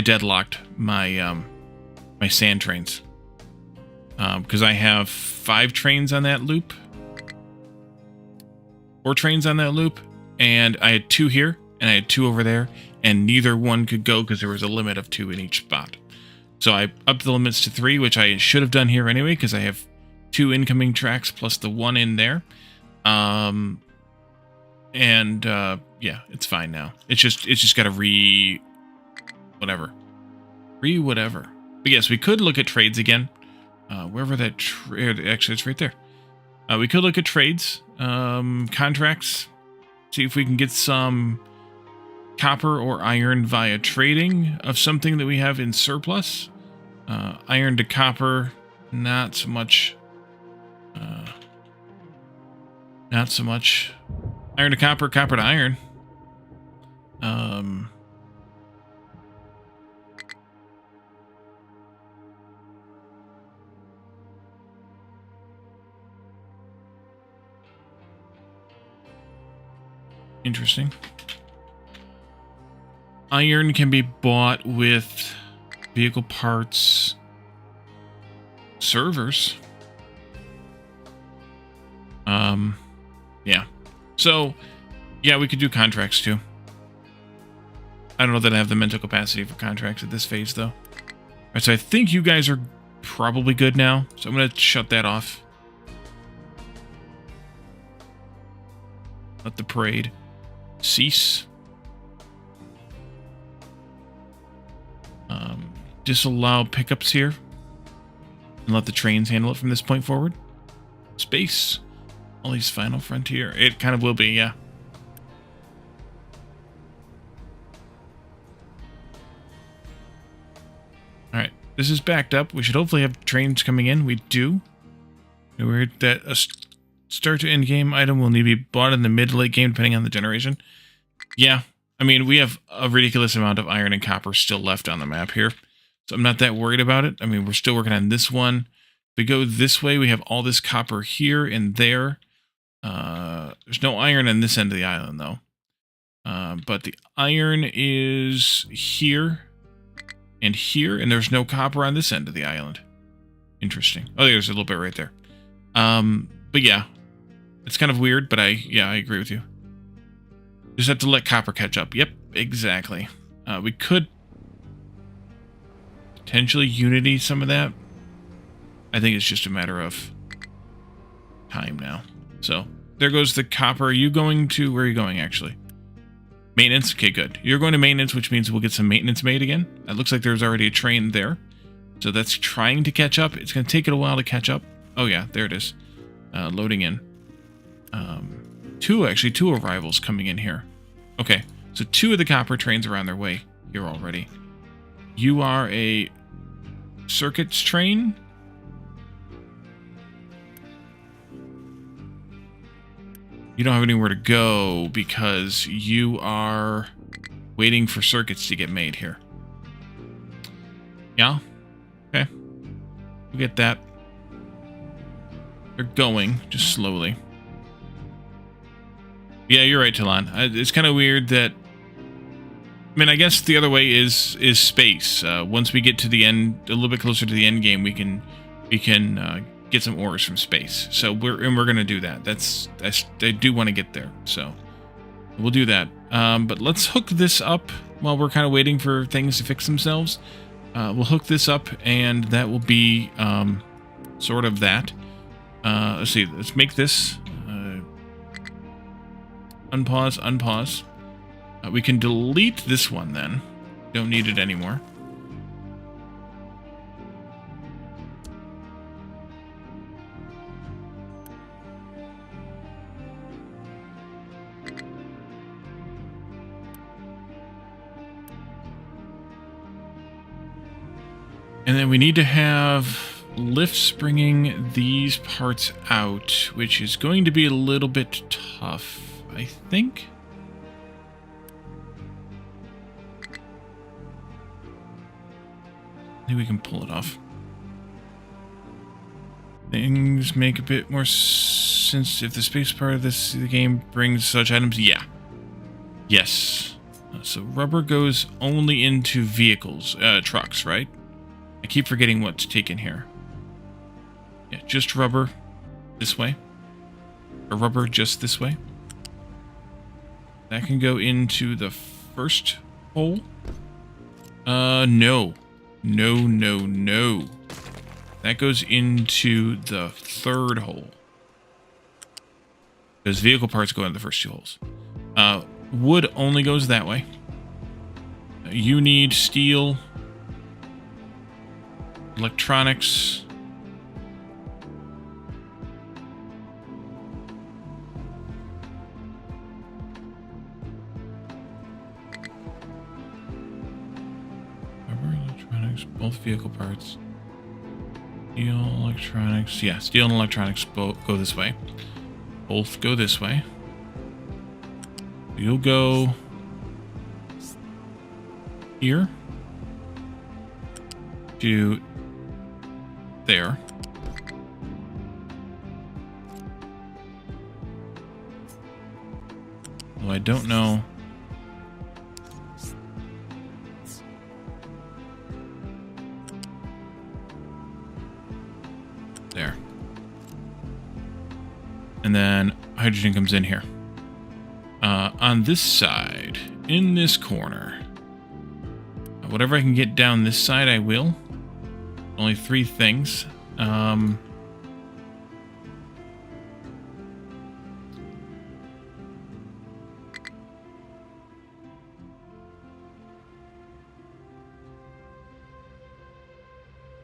deadlocked my my sand trains. Because I have 5 trains on that loop. 4 trains on that loop. And I had 2 here, and I had 2 over there. And neither one could go because there was a limit of 2 in each spot. So I upped the limits to 3, which I should have done here anyway, because I have 2 incoming tracks plus the 1 in there. Yeah, it's fine now. It's just got to whatever. But yes, we could look at trades again. Wherever that actually, it's right there. We could look at trades, contracts, see if we can get some copper or iron via trading of something that we have in surplus. Iron to copper, not so much. Not so much. Iron to copper, copper to iron. Interesting. Iron can be bought with vehicle parts, servers. Yeah. So, yeah, we could do contracts too. I don't know that I have the mental capacity for contracts at this phase, though. Alright, so I think you guys are probably good now, so I'm going to shut that off. Let the parade cease. Disallow pickups here. And let the trains handle it from this point forward. Space. Ollie's final frontier. It kind of will be, yeah. Alright, this is backed up. We should hopefully have trains coming in. We do. We heard that a start to end game item will need to be bought in the mid to late game depending on the generation. Yeah, I mean, we have a ridiculous amount of iron and copper still left on the map here. So I'm not that worried about it. I mean, we're still working on this one. If we go this way, we have all this copper here and there. There's no iron on this end of the island, though. But the iron is here and here, and there's no copper on this end of the island. Interesting. Oh, there's a little bit right there. But yeah, it's kind of weird, but I agree with you. Just have to let copper catch up. Yep, exactly. We could potentially Unity some of that. I think it's just a matter of time now. So there goes the copper. Are you going to... Where are you going, actually? Maintenance? Okay, good. You're going to maintenance, which means we'll get some maintenance made again. It looks like there's already a train there. So that's trying to catch up. It's going to take it a while to catch up. Oh, yeah, there it is. Loading in. Two arrivals coming in here. Okay, so 2 of the copper trains are on their way here already. You are a circuits train? You don't have anywhere to go because you are waiting for circuits to get made here. Yeah? Okay. We'll get that. They're going, just slowly. Yeah, you're right, Talon. It's kind of weird that... I mean, I guess the other way is space. Once we get to the end, a little bit closer to the end game, we can get some ores from space. So we're gonna do that. I do want to get there, so we'll do that. But let's hook this up while we're kind of waiting for things to fix themselves. We'll hook this up, and that will be sort of that. Let's see. Let's make this unpause. We can delete this one then. Don't need it anymore. And then we need to have lifts bringing these parts out, which is going to be a little bit tough, I think. I think we can pull it off. Things make a bit more sense if the space part of the game brings such items. Yeah. Yes. So rubber goes only into vehicles, trucks, right? I keep forgetting what to take in here. Yeah, just rubber this way. Or rubber just this way. That can go into the first hole. No. No. That goes into the third hole. Because vehicle parts go into the first 2 holes. Wood only goes that way. You need steel, electronics, both vehicle parts. Steel, electronics. Yeah, steel and electronics both go this way. Both go this way. You'll go here to there. Well, I don't know. There. And then hydrogen comes in here. On this side, in this corner. Whatever I can get down this side, I will. Only 3 things.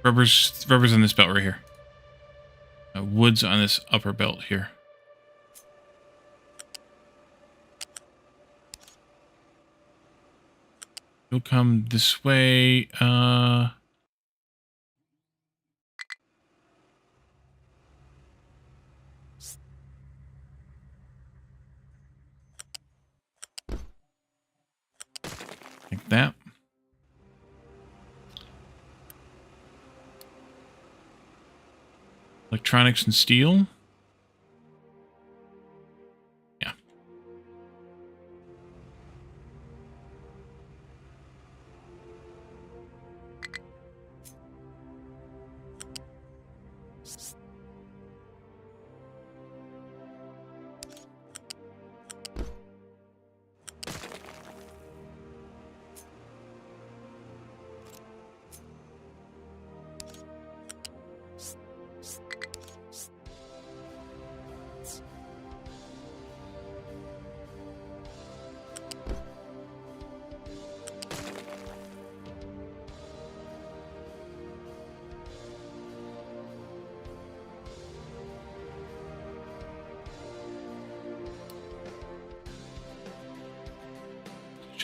Rubber's on this belt right here. Wood's on this upper belt here. You'll come this way. Like that. Electronics and steel. Yeah.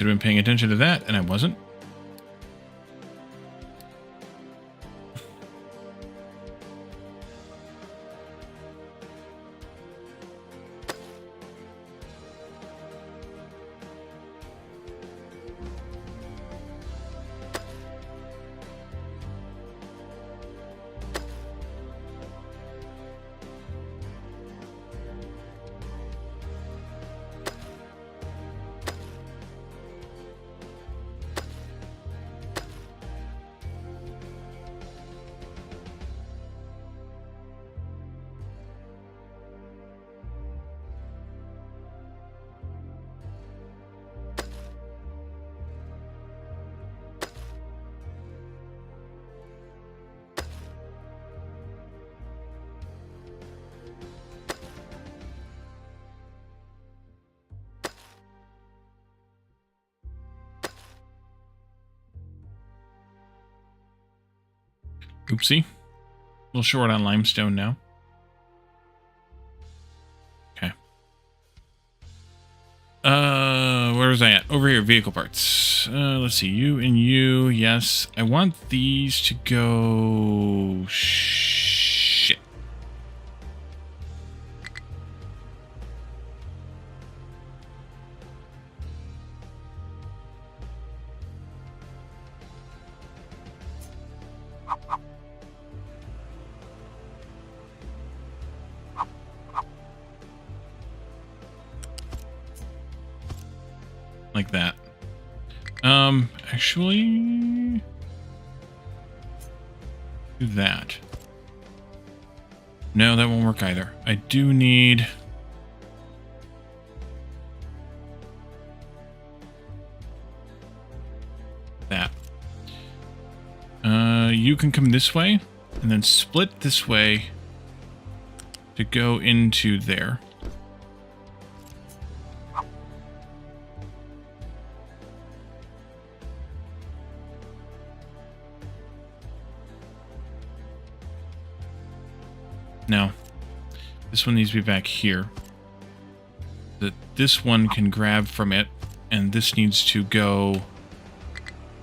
Should have been paying attention to that, and I wasn't. Oopsie. A little short on limestone now. Okay. Where was I at? Over here, vehicle parts. Let's see, you and you, yes. I want these to go... Shit. Like that. Actually... do that. No, that won't work either. I do need... that. You can come this way, and then split this way to go into there. Now, this one needs to be back here. This one can grab from it, and this needs to go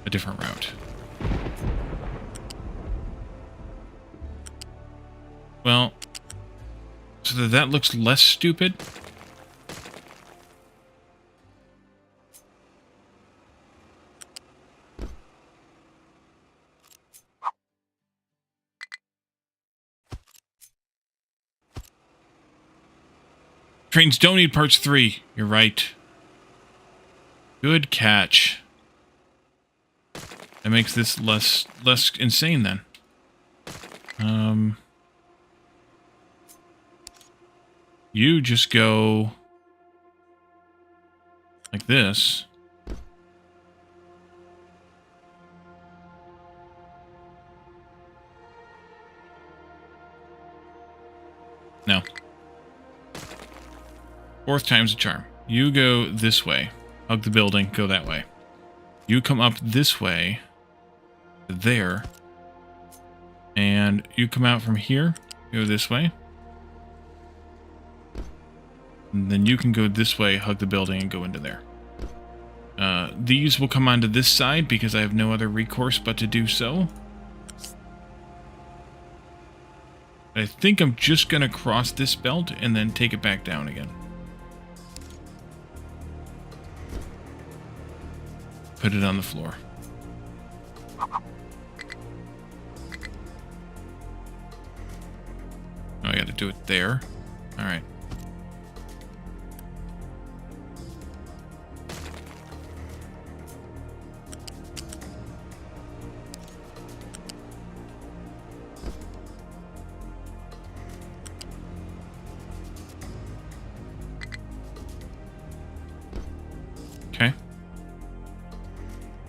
a different route. Well, so that looks less stupid. Trains don't need parts 3. You're right. Good catch. That makes this less insane then. You just go like this. No. Fourth time's a charm. You go this way. Hug the building, go that way. You come up this way, there, and you come out from here, go this way. And then you can go this way, hug the building, and go into there. These will come onto this side because I have no other recourse but to do so. I think I'm just going to cross this belt and then take it back down again. Put it on the floor. Oh, I got to do it there. All right. Okay.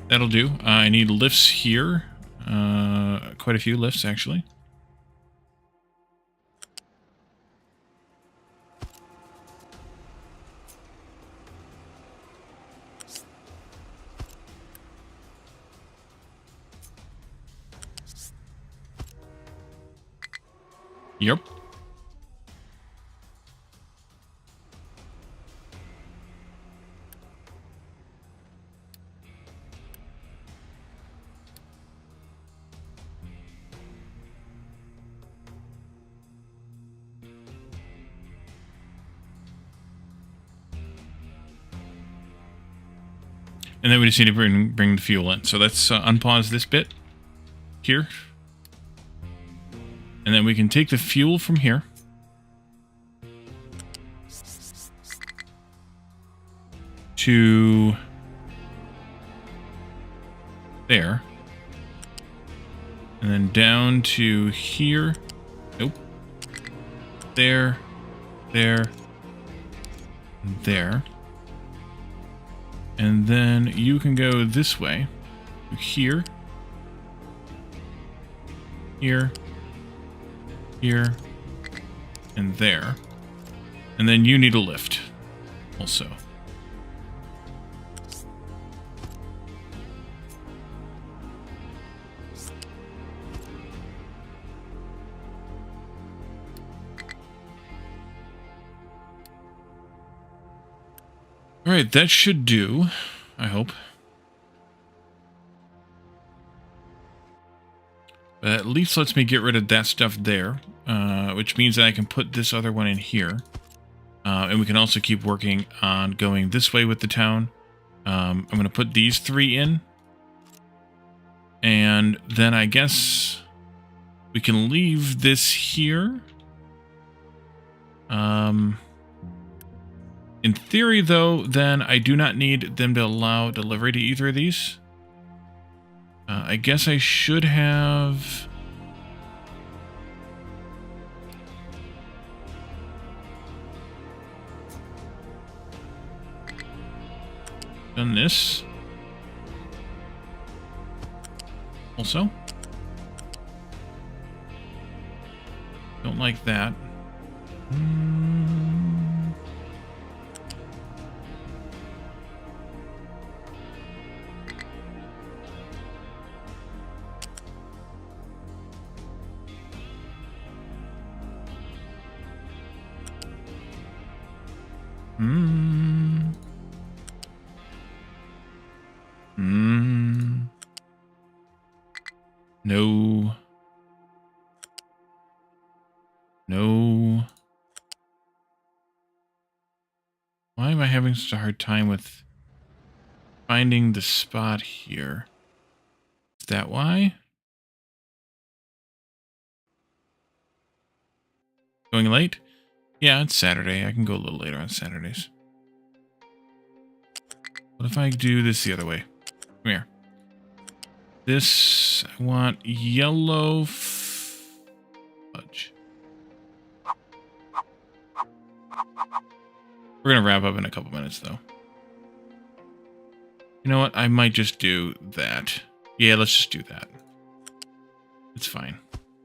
That'll do. I need lifts here. Quite a few lifts, actually. Yep. And then we just need to bring the fuel in. So let's unpause this bit here. And then we can take the fuel from here. To there. And then down to here. Nope. There. There. There. And then you can go this way. Here. Here. Here. And there. And then you need a lift. Also. Alright, that should do, I hope. But at least lets me get rid of that stuff there, which means that I can put this other one in here. And we can also keep working on going this way with the town. I'm going to put these 3 in. And then I guess we can leave this here. In theory, though, then I do not need them to allow delivery to either of these. I guess I should have... done this. Also. Don't like that. No. No. Why am I having such a hard time with finding the spot here? Is that why? Going late? Yeah, it's Saturday. I can go a little later on Saturdays. What if I do this the other way? Come here. This, I want yellow fudge. We're going to wrap up in a couple minutes, though. You know what? I might just do that. Yeah, let's just do that. It's fine.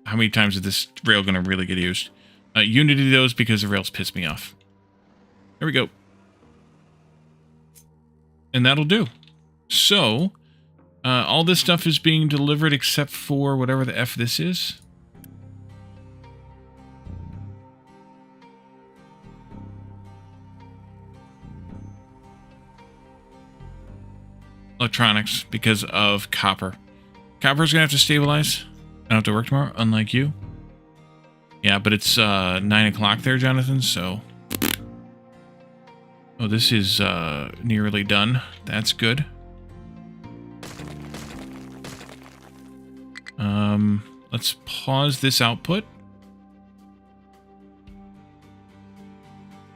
How many times is this rail going to really get used? You need to do those because the rails piss me off. There we go. And that'll do. So, all this stuff is being delivered except for whatever the F this is. Electronics, because of copper. Copper's gonna have to stabilize. I don't have to work tomorrow, unlike you. Yeah, but it's 9 o'clock there, Jonathan, so... Oh, this is nearly done. That's good. Let's pause this output.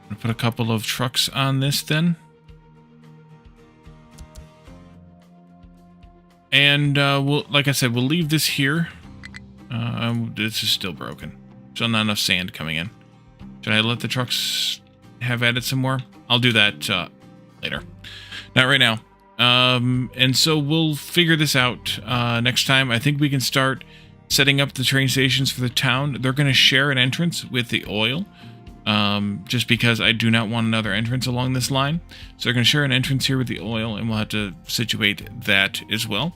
I'm gonna put a couple of trucks on this then. And we'll, like I said, we'll leave this here. This is still broken. Still not enough sand coming in. Should I let the trucks have added some more? I'll do that later. Not right now. And so we'll figure this out next time. I think we can start setting up the train stations for the town. They're going to share an entrance with the oil. Just because I do not want another entrance along this line. So they're going to share an entrance here with the oil, and we'll have to situate that as well.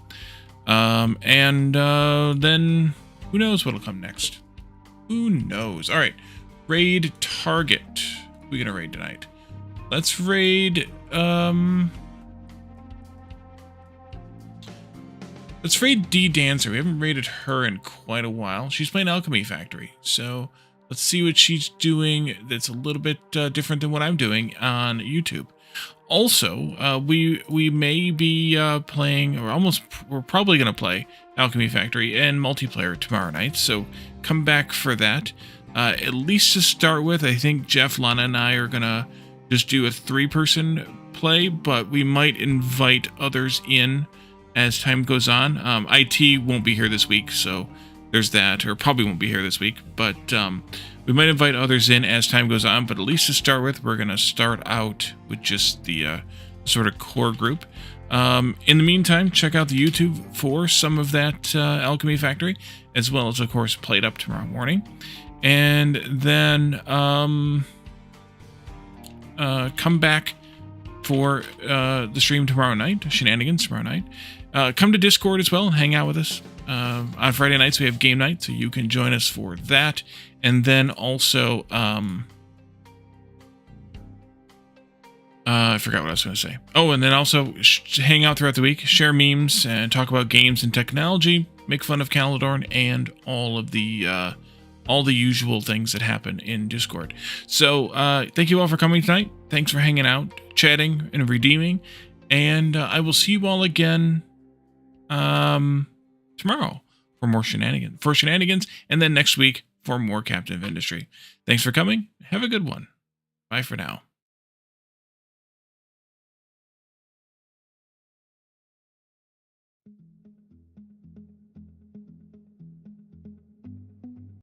Then who knows what'll come next? Who knows? All right, raid target. Who are we going to raid tonight? Let's raid, let's raid D Dancer. We haven't raided her in quite a while. She's playing Alchemy Factory, so let's see what she's doing that's a little bit different than what I'm doing on YouTube. Also, we may be playing, or we're probably going to play Alchemy Factory and multiplayer tomorrow night. So come back for that. At least to start with, I think Jeff, Lana, and I are going to just do a 3-person play, but we might invite others in as time goes on. IT won't be here this week, so there's that, or probably won't be here this week, but we might invite others in as time goes on. But at least to start with, we're going to start out with just the sort of core group. In the meantime, check out the YouTube for some of that Alchemy Factory, as well as, of course, Play It Up tomorrow morning. And then come back for the stream tomorrow night, Shenanigans tomorrow night. Come to Discord as well and hang out with us. On Friday nights, we have game night, so you can join us for that. And then also, I forgot what I was going to say. Oh, and then also hang out throughout the week, share memes, and talk about games and technology, make fun of Caledorn, and all the usual things that happen in Discord. So, thank you all for coming tonight. Thanks for hanging out, chatting, and redeeming. And I will see you all again tomorrow for more shenanigans, and then next week for more Captain of Industry. Thanks for coming. Have a good one. Bye for now.